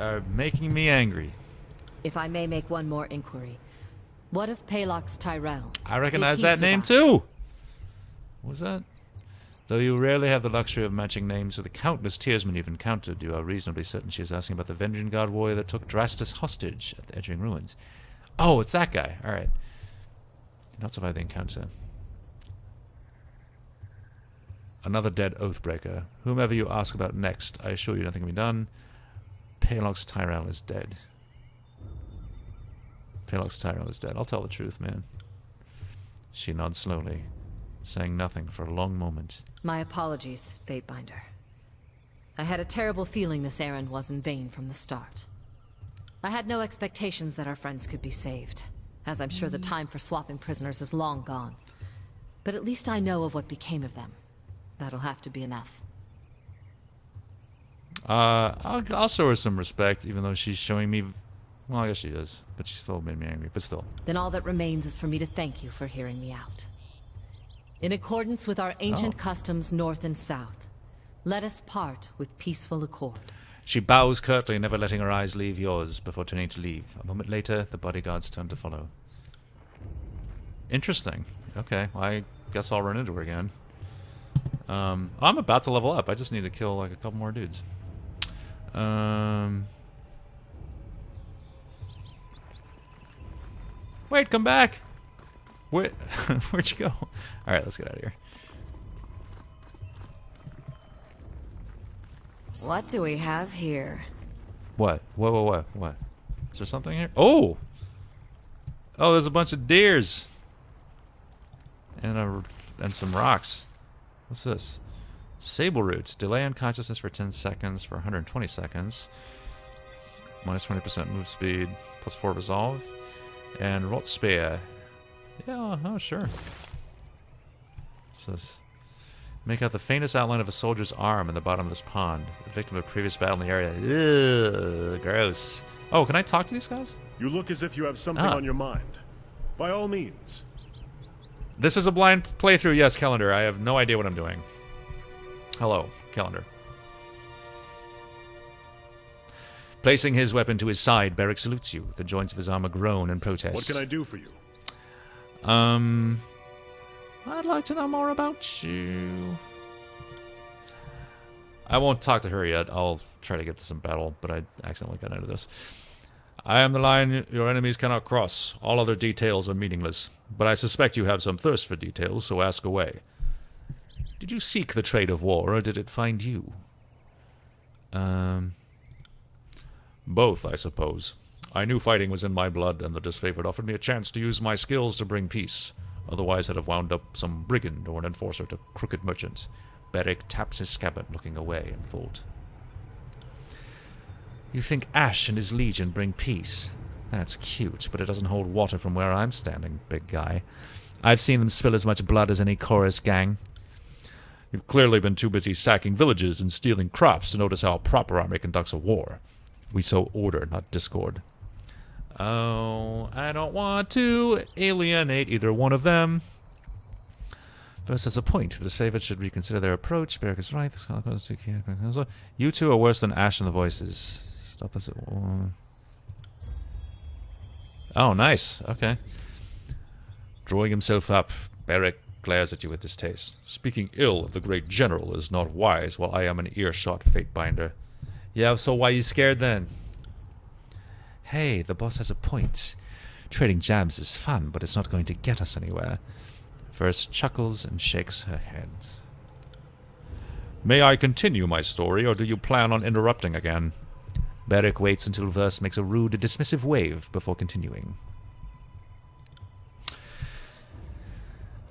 are making me angry. If I may make one more inquiry, what of Palox Tyrell? I recognize Did he that name survive? too. What was that? Though you rarely have the luxury of matching names to the countless Tearsmen you've encountered, you are reasonably certain she is asking about the Vendrian Guard warrior that took Drastus hostage at the Edgering Ruins. Oh, it's that guy. All right. Not survive the encounter. Another dead Oathbreaker. Whomever you ask about next, I assure you nothing can be done. Palok's Tyrell is dead. Palok's Tyrell is dead. I'll tell the truth, man. She nods slowly, saying nothing for a long moment. My apologies, Fatebinder. I had a terrible feeling this errand was in vain from the start. I had no expectations that our friends could be saved, as I'm sure the time for swapping prisoners is long gone. But at least I know of what became of them. That'll have to be enough. I'll show her some respect, even though she's showing me... Well, I guess she is, but she still made me angry, but still. Then all that remains is for me to thank you for hearing me out. In accordance with our ancient customs north and south, let us part with peaceful accord. She bows curtly, never letting her eyes leave yours before turning to leave. A moment later, the bodyguards turn to follow. Interesting. Okay, well, I guess I'll run into her again. I'm about to level up. I just need to kill like a couple more dudes. Wait, come back! Where'd you go? Alright, let's get out of here. What do we have here? What? What? Is there something here? Oh! Oh, there's a bunch of deers! And some rocks. What's this? Sable roots. Delay unconsciousness for 10 seconds for 120 seconds. Minus 20% move speed. Plus 4 resolve. And Rot Spear. Yeah, oh, sure. What's this? Make out the faintest outline of a soldier's arm in the bottom of this pond. A victim of a previous battle in the area. Ugh, gross. Oh, can I talk to these guys? You look as if you have something on your mind. By all means. This is a blind playthrough, yes, Calendar. I have no idea what I'm doing. Hello, Calendar. Placing his weapon to his side, Beric salutes you. The joints of his armor groan in protest. What can I do for you? I'd like to know more about you. I won't talk to her yet. I'll try to get to some battle, but I accidentally got into this. I am the line your enemies cannot cross. All other details are meaningless. But I suspect you have some thirst for details, so ask away. Did you seek the trade of war, or did it find you? Both, I suppose. I knew fighting was in my blood, and the disfavored offered me a chance to use my skills to bring peace. Otherwise, I'd have wound up some brigand or an enforcer to crooked merchants. Beric taps his scabbard, looking away in thought. You think Ash and his legion bring peace? That's cute, but it doesn't hold water from where I'm standing, big guy. I've seen them spill as much blood as any chorus gang. You've clearly been too busy sacking villages and stealing crops to notice how a proper army conducts a war. We sow order, not discord. Oh, I don't want to alienate either one of them. First, there's a point. For this favor, should reconsider their approach. Beric is right. You two are worse than Ash and the Voices. Stop us at war. Oh, nice. Okay. Drawing himself up, Beric glares at you with distaste. Speaking ill of the great general is not wise, while I am an earshot Fatebinder. Yeah, so why you scared then? Hey, the boss has a point. Trading jabs is fun, but it's not going to get us anywhere. Verse chuckles and shakes her head. May I continue my story, or do you plan on interrupting again? Beric waits until Verse makes a rude, dismissive wave before continuing.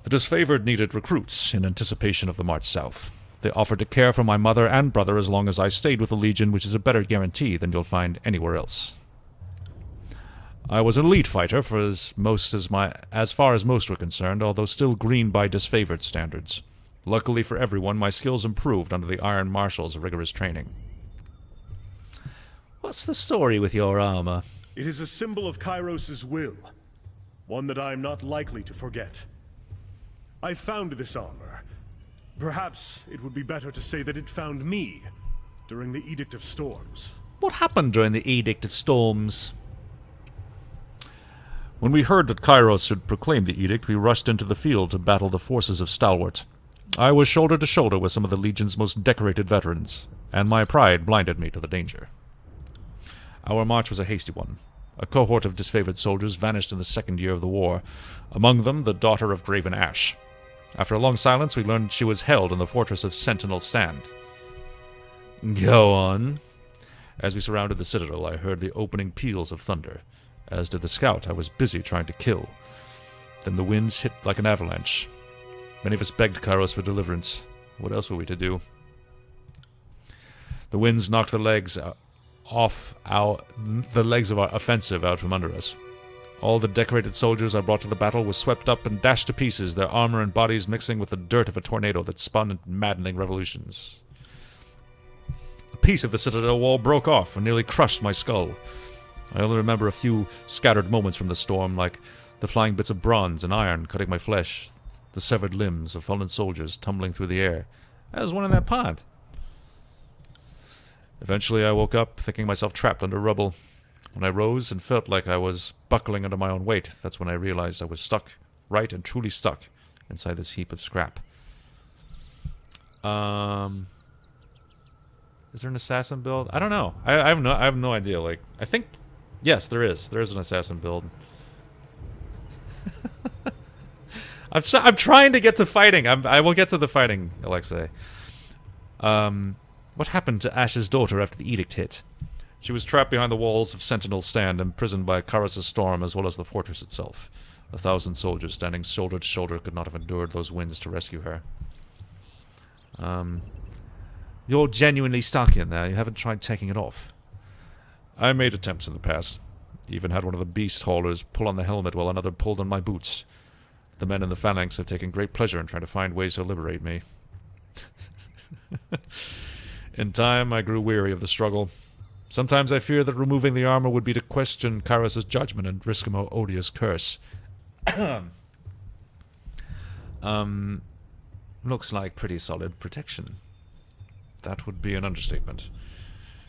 The disfavored needed recruits in anticipation of the march south. They offered to care for my mother and brother as long as I stayed with the Legion, which is a better guarantee than you'll find anywhere else. I was an elite fighter for as far as most were concerned, although still green by disfavored standards. Luckily for everyone, my skills improved under the Iron Marshal's rigorous training. What's the story with your armor? It is a symbol of Kairos' will, one that I am not likely to forget. I found this armor. Perhaps it would be better to say that it found me during the Edict of Storms. What happened during the Edict of Storms? When we heard that Kairos had proclaimed the edict, we rushed into the field to battle the forces of Stalwart. I was shoulder to shoulder with some of the Legion's most decorated veterans, and my pride blinded me to the danger. Our march was a hasty one. A cohort of disfavored soldiers vanished in the second year of the war, among them the daughter of Graven Ash. After a long silence, we learned she was held in the fortress of Sentinel Stand. Go on. As we surrounded the citadel, I heard the opening peals of thunder, as did the scout I was busy trying to kill. Then the winds hit like an avalanche. Many of us begged Kairos for deliverance. What else were we to do? The winds knocked the legs of our offensive out from under us. All the decorated soldiers I brought to the battle were swept up and dashed to pieces, their armor and bodies mixing with the dirt of a tornado that spun in maddening revolutions. A piece of the citadel wall broke off and nearly crushed my skull. I only remember a few scattered moments from the storm, like the flying bits of bronze and iron cutting my flesh, the severed limbs of fallen soldiers tumbling through the air. There was one in that pond. Eventually I woke up, thinking myself trapped under rubble. When I rose and felt like I was buckling under my own weight, that's when I realized I was stuck, right and truly stuck, inside this heap of scrap. Is there an assassin build? I don't know. I have no idea. Like, I think, yes, there is. There is an assassin build. I'm trying to get to fighting. I will get to the fighting, Alexei. What happened to Ash's daughter after the edict hit? She was trapped behind the walls of Sentinel Stand, imprisoned by Kairos' storm as well as the fortress itself. 1,000 soldiers standing shoulder to shoulder could not have endured those winds to rescue her. You're genuinely stuck in there. You haven't tried taking it off. I made attempts in the past. Even had one of the beast haulers pull on the helmet while another pulled on my boots. The men in the phalanx have taken great pleasure in trying to find ways to liberate me. In time, I grew weary of the struggle. Sometimes I fear that removing the armor would be to question Kairos' judgment and risk a more odious curse. Looks like pretty solid protection. That would be an understatement.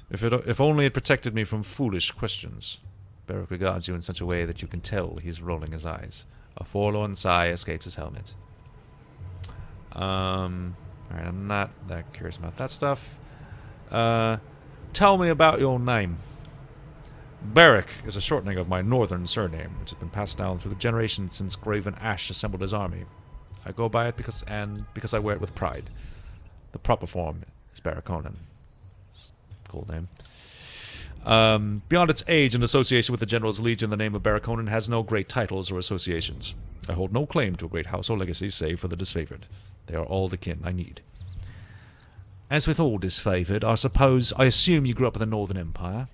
If only it protected me from foolish questions. Beric regards you in such a way that you can tell he's rolling his eyes. A forlorn sigh escapes his helmet. Alright, I'm not that curious about that stuff. Tell me about your name. Beric is a shortening of my northern surname, which has been passed down through the generations since Graven Ash assembled his army. I go by it because I wear it with pride. The proper form is Barakonan. It's a cool name. Beyond its age and association with the General's Legion, the name of Barakonan has no great titles or associations. I hold no claim to a great house or legacy, save for the disfavored. They are all the kin I need. As with all disfavored, I assume you grew up in the Northern Empire.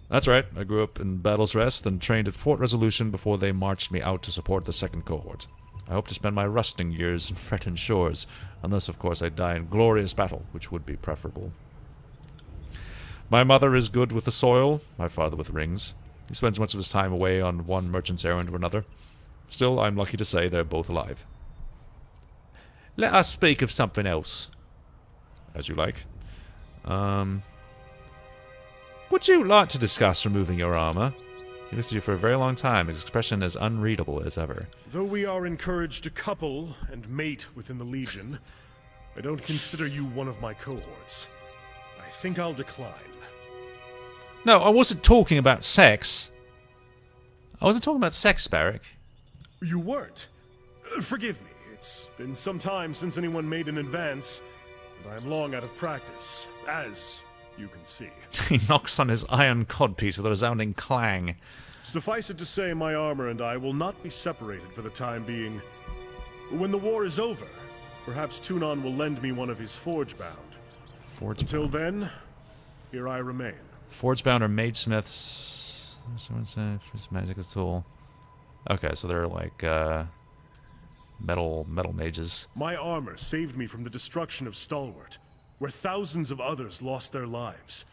That's right. I grew up in Battle's Rest and trained at Fort Resolution before they marched me out to support the second cohort. I hope to spend my rusting years in Freton Shores, unless, of course, I die in glorious battle, which would be preferable. My mother is good with the soil, my father with rings. He spends much of his time away on one merchant's errand or another. Still, I'm lucky to say they're both alive. Let us speak of something else. As you like. Would you like to discuss removing your armor? He looks at you for a very long time, his expression as unreadable as ever. Though we are encouraged to couple and mate within the Legion, I don't consider you one of my cohorts. I think I'll decline. No, I wasn't talking about sex. I wasn't talking about sex, Beric. You weren't? Forgive me. It's been some time since anyone made an advance, and I am long out of practice, as you can see. He knocks on his iron codpiece with a resounding clang. Suffice it to say, my armor and I will not be separated for the time being. When the war is over, perhaps Tunon will lend me one of his Forgebound. Until then, here I remain. Forgebound are madesmiths. Someone said magic is tool. Okay, so they're like metal mages. My armor saved me from the destruction of Stalwart, where thousands of others lost their lives.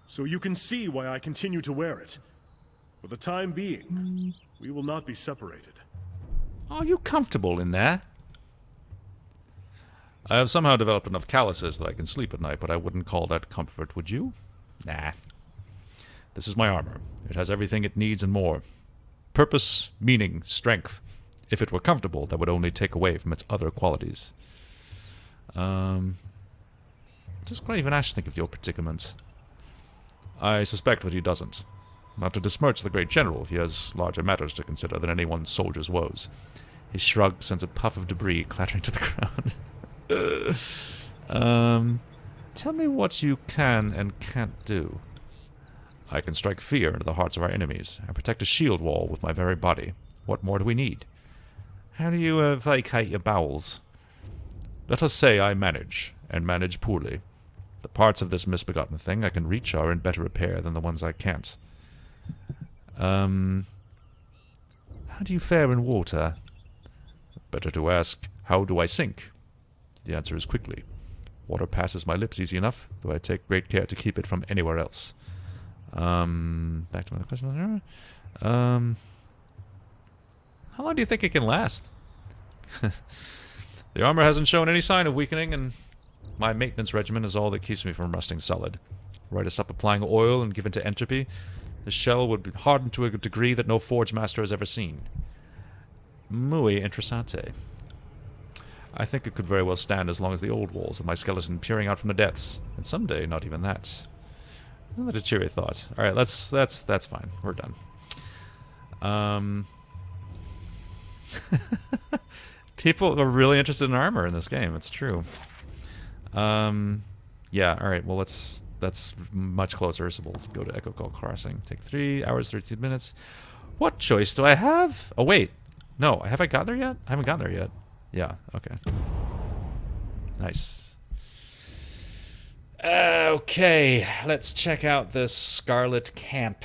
So you can see why I continue to wear it. For the time being, we will not be separated. Are you comfortable in there? I have somehow developed enough calluses that I can sleep at night, but I wouldn't call that comfort, would you? Nah. This is my armor. It has everything it needs and more. Purpose, meaning, strength. If it were comfortable, that would only take away from its other qualities. What does Graven Ash think of your predicament? I suspect that he doesn't. Not to besmirch the great general, he has larger matters to consider than any one soldier's woes. His shrug sends a puff of debris clattering to the ground. Tell me what you can and can't do. I can strike fear into the hearts of our enemies, and protect a shield wall with my very body. What more do we need? How do you vacate your bowels? Let us say I manage, and manage poorly. The parts of this misbegotten thing I can reach are in better repair than the ones I can't. How do you fare in water? Better to ask, how do I sink? The answer is quickly. Water passes my lips easy enough, though I take great care to keep it from anywhere else. Back to my question. How long do you think it can last? The armor hasn't shown any sign of weakening, and my maintenance regimen is all that keeps me from rusting solid. Right, I stop applying oil and give in to entropy, the shell would be hardened to a degree that no forge master has ever seen. Muy interessante. I think it could very well stand as long as the old walls, with my skeleton peering out from the depths. And someday, not even that. Isn't that a cheery thought? Alright, that's fine. We're done. People are really interested in armor in this game, it's true. Yeah, alright, well that's much closer, so we'll go to Echo Call Crossing. Take 3 hours, 32 minutes. What choice do I have? Oh wait. No, have I got there yet? I haven't gotten there yet. Yeah, okay. Nice. Okay, let's check out the Scarlet Camp.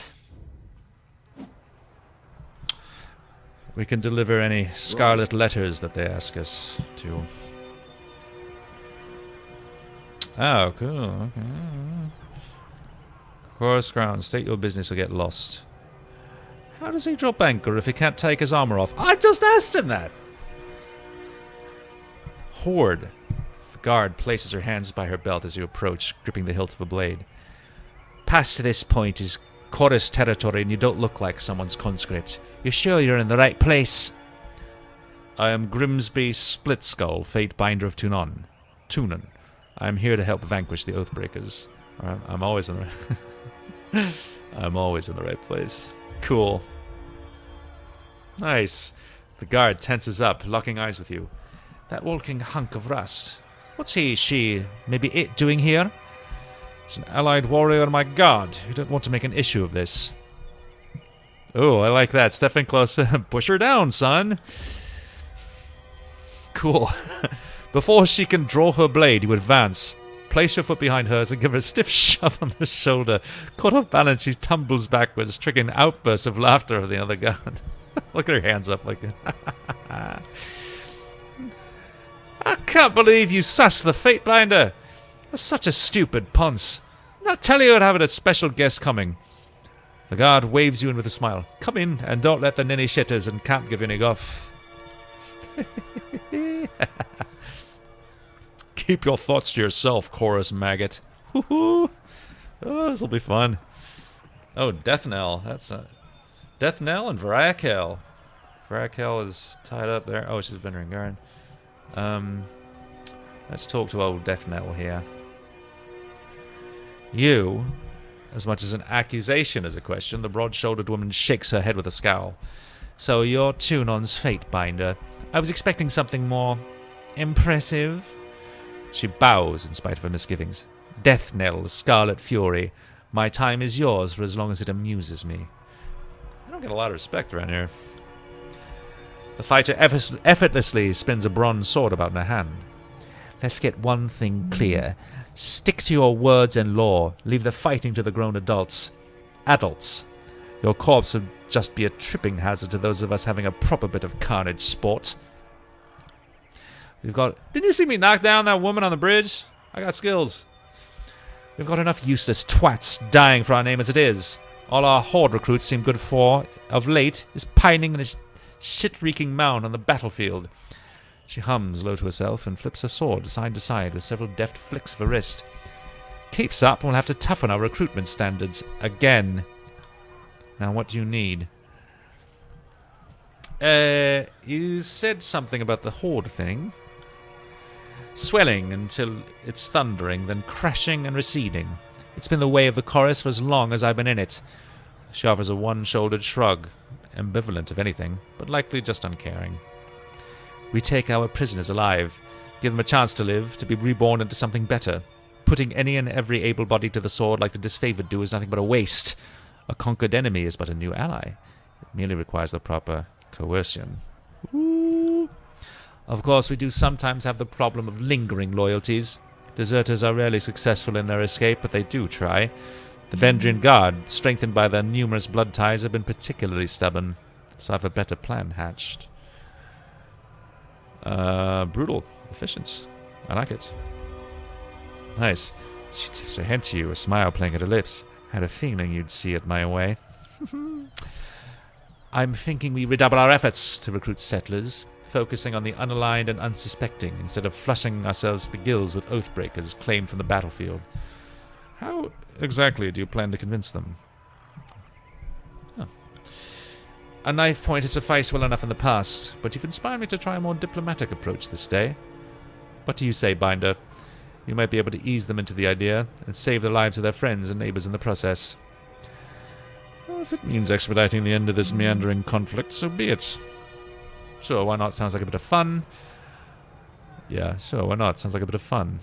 We can deliver any scarlet letters that they ask us to. Oh, cool. Okay. Chorus ground. State your business or get lost. How does he drop anchor if he can't take his armor off? I just asked him that! Horde. The guard places her hands by her belt as you approach, gripping the hilt of a blade. Past this point is Chorus territory and you don't look like someone's conscript. You're sure you're in the right place? I am Grimsby Splitskull, Fate Binder of Tunon. I am here to help vanquish the Oathbreakers. I'm always in the I'm always in the right place. Cool. Nice. The guard tenses up, locking eyes with you. That walking hunk of rust. What's he, she, maybe it doing here? It's an allied warrior on my guard. You don't want to make an issue of this. Oh, I like that. Stepping closer. Push her down, son. Cool. Before she can draw her blade, you advance. Place your foot behind hers and give her a stiff shove on the shoulder. Caught off balance, she tumbles backwards, triggering an outburst of laughter of the other guard. Look at her hands up like that. I can't believe you sussed the Fate Binder. That's such a stupid ponce. Not tell you I'd have a special guest coming. The guard waves you in with a smile. Come in and don't let the ninny shitters and camp give you any guff. Keep your thoughts to yourself, chorus maggot. Woohoo! Oh, this'll be fun. Oh, Death Knell. That's a Death Knell and Varakel. Varakel is tied up there. Oh, she's a Veteran Guard. Let's talk to old Death Knell here. You, as much as an accusation as a question, the broad-shouldered woman shakes her head with a scowl. So you're Tunon's Fate Binder. I was expecting something more impressive. She bows in spite of her misgivings. Death Knell, Scarlet Fury. My time is yours for as long as it amuses me. I don't get a lot of respect around here. The fighter effortlessly spins a bronze sword about in her hand. Let's get one thing clear. Stick to your words and law. Leave the fighting to the grown adults. Adults. Your corpse would just be a tripping hazard to those of us having a proper bit of carnage sport. We've got... Didn't you see me knock down that woman on the bridge? I got skills. We've got enough useless twats dying for our name as it is. All our Horde recruits seem good for, of late, is pining in a shit-reeking mound on the battlefield. She hums low to herself and flips her sword side to side with several deft flicks of her wrist. Keeps up, we'll have to toughen our recruitment standards again. Now, what do you need? You said something about the Horde thing. Swelling until it's thundering, then crashing and receding. It's been the way of the chorus for as long as I've been in it. She offers a one-shouldered shrug, ambivalent if anything, but likely just uncaring. We take our prisoners alive, give them a chance to live, to be reborn into something better. Putting any and every able-bodied to the sword like the disfavored do is nothing but a waste. A conquered enemy is but a new ally. It merely requires the proper coercion. Ooh. Of course, we do sometimes have the problem of lingering loyalties. Deserters are rarely successful in their escape, but they do try. The Vendrian Guard, strengthened by their numerous blood ties, have been particularly stubborn, so I have a better plan hatched. Brutal. Efficient. I like it. Nice. She tips her head to you, a smile playing at her lips. Had a feeling you'd see it my way. I'm thinking we redouble our efforts to recruit settlers, focusing on the unaligned and unsuspecting, instead of flushing ourselves to the gills with oathbreakers claimed from the battlefield. How exactly do you plan to convince them? Oh. A knife point has sufficed well enough in the past, but you've inspired me to try a more diplomatic approach this day. What do you say, Binder? You might be able to ease them into the idea, and save the lives of their friends and neighbors in the process. Well, if it means expediting the end of this meandering conflict, so be it. Sure, why not? Sounds like a bit of fun. Yeah, sure, why not? Sounds like a bit of fun.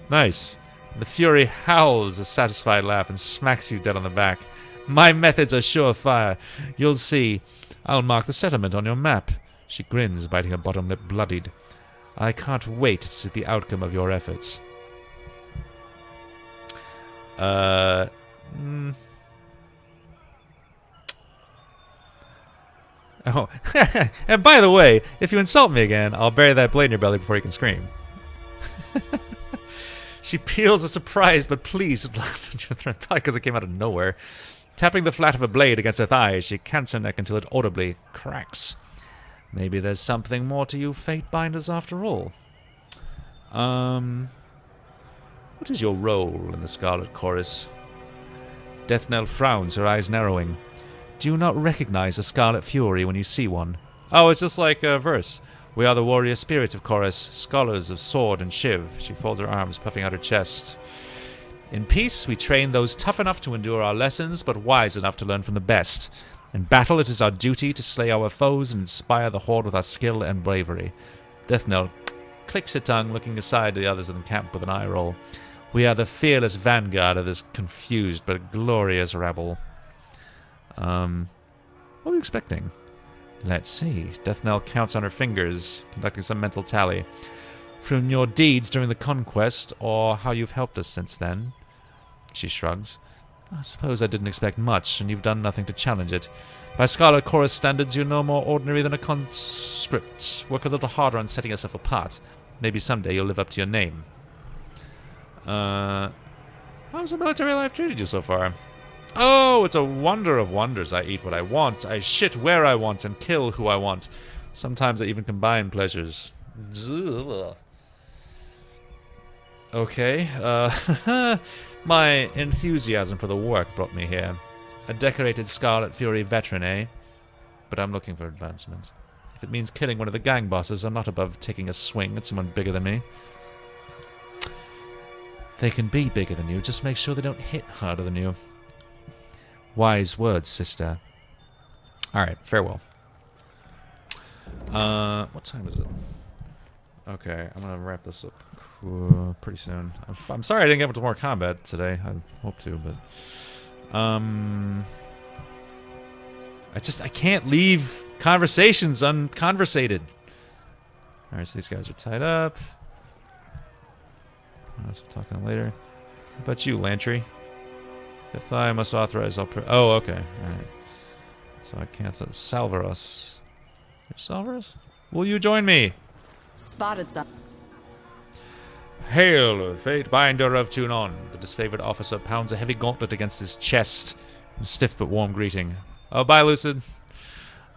Nice. The Fury howls a satisfied laugh and smacks you dead on the back. My methods are surefire. You'll see. I'll mark the settlement on your map. She grins, biting her bottom lip bloodied. I can't wait to see the outcome of your efforts. Oh. And by the way, if you insult me again, I'll bury that blade in your belly before you can scream. She peels a surprised but pleased laugh at your throat, probably because it came out of nowhere. Tapping the flat of a blade against her thigh, she cants her neck until it audibly cracks. Maybe there's something more to you fate binders after all. What is your role in the Scarlet Chorus? Deathnell frowns, her eyes narrowing. Do you not recognize a Scarlet Fury when you see one? Oh, it's just like a verse. We are the warrior spirit of Chorus, scholars of sword and shiv. She folds her arms, puffing out her chest. In peace, we train those tough enough to endure our lessons, but wise enough to learn from the best. In battle, it is our duty to slay our foes and inspire the horde with our skill and bravery. Deathnell clicks her tongue, looking aside to the others in the camp with an eye roll. We are the fearless vanguard of this confused but glorious rabble. What are you expecting? Let's see. Deathnell counts on her fingers, conducting some mental tally. From your deeds during the conquest, or how you've helped us since then? She shrugs. I suppose I didn't expect much, and you've done nothing to challenge it. By Scarlet Chorus standards, you're no more ordinary than a conscript. Work a little harder on setting yourself apart. Maybe someday you'll live up to your name. How's the military life treated you so far? Oh, it's a wonder of wonders. I eat what I want, I shit where I want, and kill who I want. Sometimes I even combine pleasures. Ugh. Okay, my enthusiasm for the work brought me here. A decorated Scarlet Fury veteran, eh? But I'm looking for advancement. If it means killing one of the gang bosses, I'm not above taking a swing at someone bigger than me. They can be bigger than you, just make sure they don't hit harder than you. Wise words, sister. Alright, farewell. What time is it? Okay, I'm gonna wrap this up pretty soon. I'm sorry I didn't get into more combat today. I hope to, but I can't leave conversations unconversated. Alright, so these guys are tied up. I'll talk to them later. How about you, Lantry? If I must authorize, oh, okay. Alright. So I can't Salvaros. Salvaros? Will you join me? Spotted some. Hail, fate binder of Tunon. The disfavored officer pounds a heavy gauntlet against his chest. A stiff but warm greeting. Oh, bye, Lucid.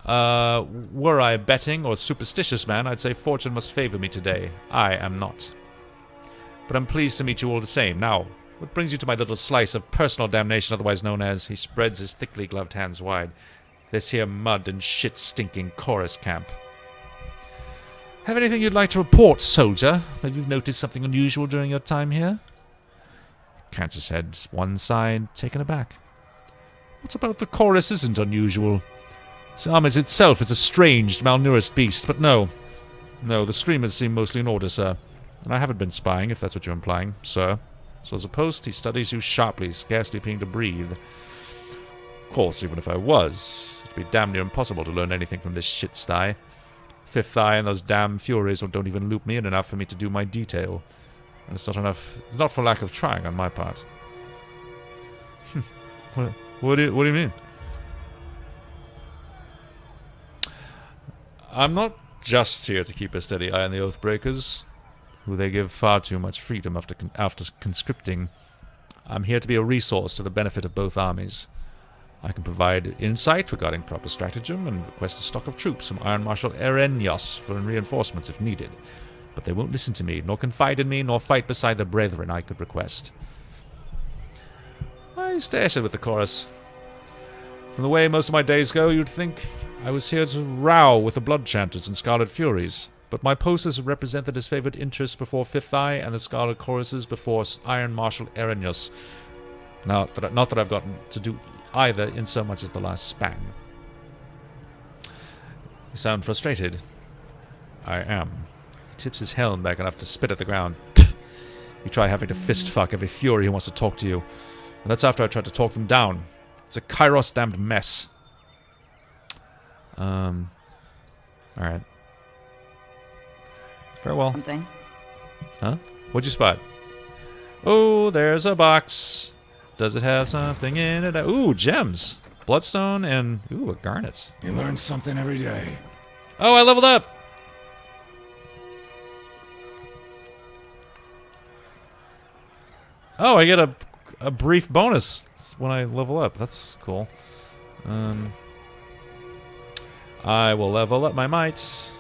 Were I a betting or superstitious man, I'd say fortune must favor me today. I am not. But I'm pleased to meet you all the same. Now, what brings you to my little slice of personal damnation, otherwise known as... He spreads his thickly gloved hands wide. This here mud and shit-stinking chorus camp. Have anything you'd like to report, soldier? Have you noticed something unusual during your time here? Kansas head, one side taken aback. What about the chorus isn't unusual? The army itself is a strange, malnourished beast, but no. No, the screamers seem mostly in order, sir. And I haven't been spying, if that's what you're implying, sir. So as a post, he studies you sharply, scarcely appearing to breathe. Of course, even if I was, it'd be damn near impossible to learn anything from this shit sty. Fifth Eye and those damn Furies don't even loop me in enough for me to do my detail. And it's not enough. It's not for lack of trying on my part. What do you mean? I'm not just here to keep a steady eye on the Oathbreakers, who they give far too much freedom after conscripting. I'm here to be a resource to the benefit of both armies. I can provide insight regarding proper stratagem and request a stock of troops from Iron Marshal Erenyos for reinforcements if needed. But they won't listen to me, nor confide in me, nor fight beside the brethren I could request. I started with the chorus. From the way most of my days go, you'd think I was here to row with the Blood Chanters and Scarlet Furies, but my post is to represent the disfavored interests before Fifth Eye and the Scarlet Choruses before Iron Marshal Erenyos. Not that I've gotten to do either in so much as the last span. You sound frustrated. I am. He tips his helm back enough to spit at the ground. You try having to fist fuck every Fury who wants to talk to you. And that's after I tried to talk them down. It's a Kairos damned mess. Alright. Farewell. Something. Huh? What'd you spot? Oh, there's a box. Does it have something in it? Ooh, gems. Bloodstone and, ooh, a garnet. You learn something every day. Oh, I leveled up! Oh, I get a brief bonus when I level up. That's cool. I will level up my might.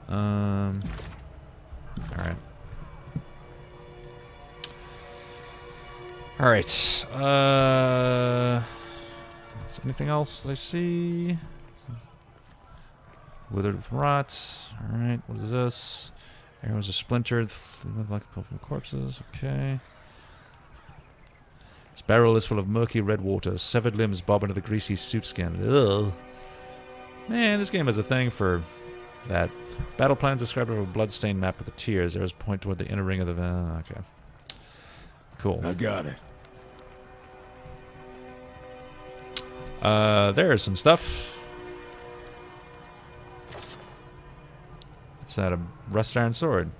Alright. Alright. Is anything else that I see? Withered with rot. Alright, what is this? Arrows are splintered. Like from corpses. Okay. This barrel is full of murky red water. Severed limbs bob into the greasy soup skin. Ugh. Man, this game has a thing for that. Battle plans described over a blood-stained map with the tears. Arrows point toward the inner ring of the... okay. Cool. I got it. There's some stuff. What's that? A rusted iron sword.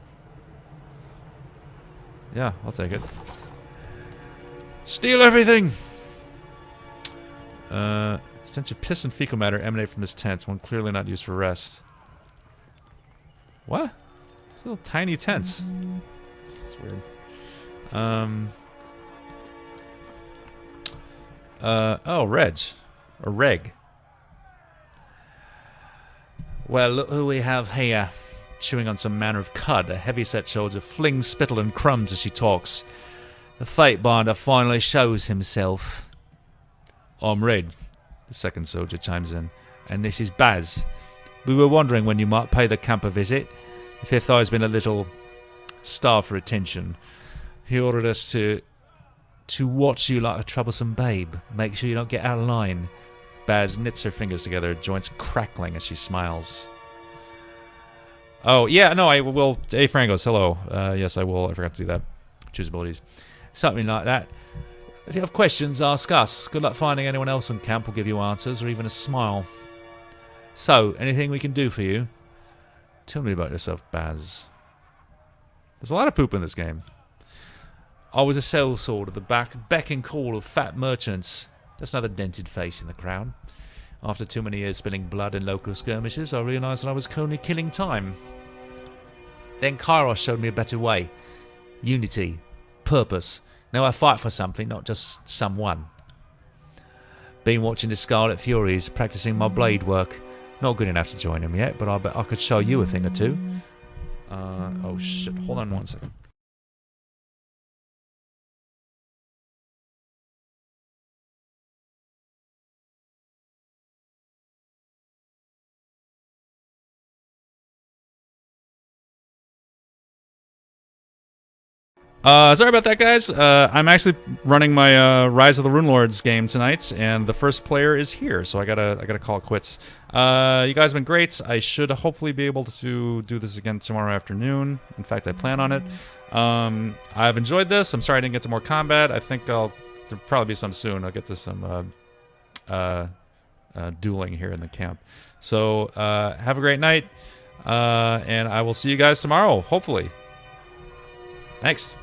Yeah, I'll take it. Steal everything! Stench of piss and fecal matter emanate from this tent, one clearly not used for rest. What? These little tiny tents. It's weird. Oh, Reg. Or Reg. Well, look who we have here. Chewing on some manner of cud, a heavy-set soldier flings spittle and crumbs as she talks. The fate binder finally shows himself. I'm Red, the second soldier chimes in, and this is Baz. We were wondering when you might pay the camp a visit. The Fifth Eye's been a little starved for attention. He ordered us to watch you like a troublesome babe. Make sure you don't get out of line. Baz knits her fingers together, joints crackling as she smiles. Oh, yeah, no, I will. Hey, Frangos, hello. Yes, I will. I forgot to do that. Choose abilities. Something like that. If you have questions, ask us. Good luck finding anyone else on camp will give you answers, or even a smile. So, anything we can do for you? Tell me about yourself, Baz. There's a lot of poop in this game. I was a sellsword at the beck and call of fat merchants. There's another dented face in the crowd. After too many years spilling blood in local skirmishes, I realised that I was only killing time. Then Kairos showed me a better way. Unity. Purpose. Now I fight for something, not just someone. Been watching the Scarlet Furies, practicing my blade work. Not good enough to join them yet, but I bet I could show you a thing or two. Oh shit, hold on one second. Sorry about that, guys. I'm actually running my Rise of the Rune Lords game tonight, and the first player is here, so I gotta call it quits. You guys have been great. I should hopefully be able to do this again tomorrow afternoon. In fact, I plan on it. I've enjoyed this. I'm sorry I didn't get to more combat. I think there'll probably be some soon. I'll get to some dueling here in the camp. So have a great night, and I will see you guys tomorrow, hopefully. Thanks.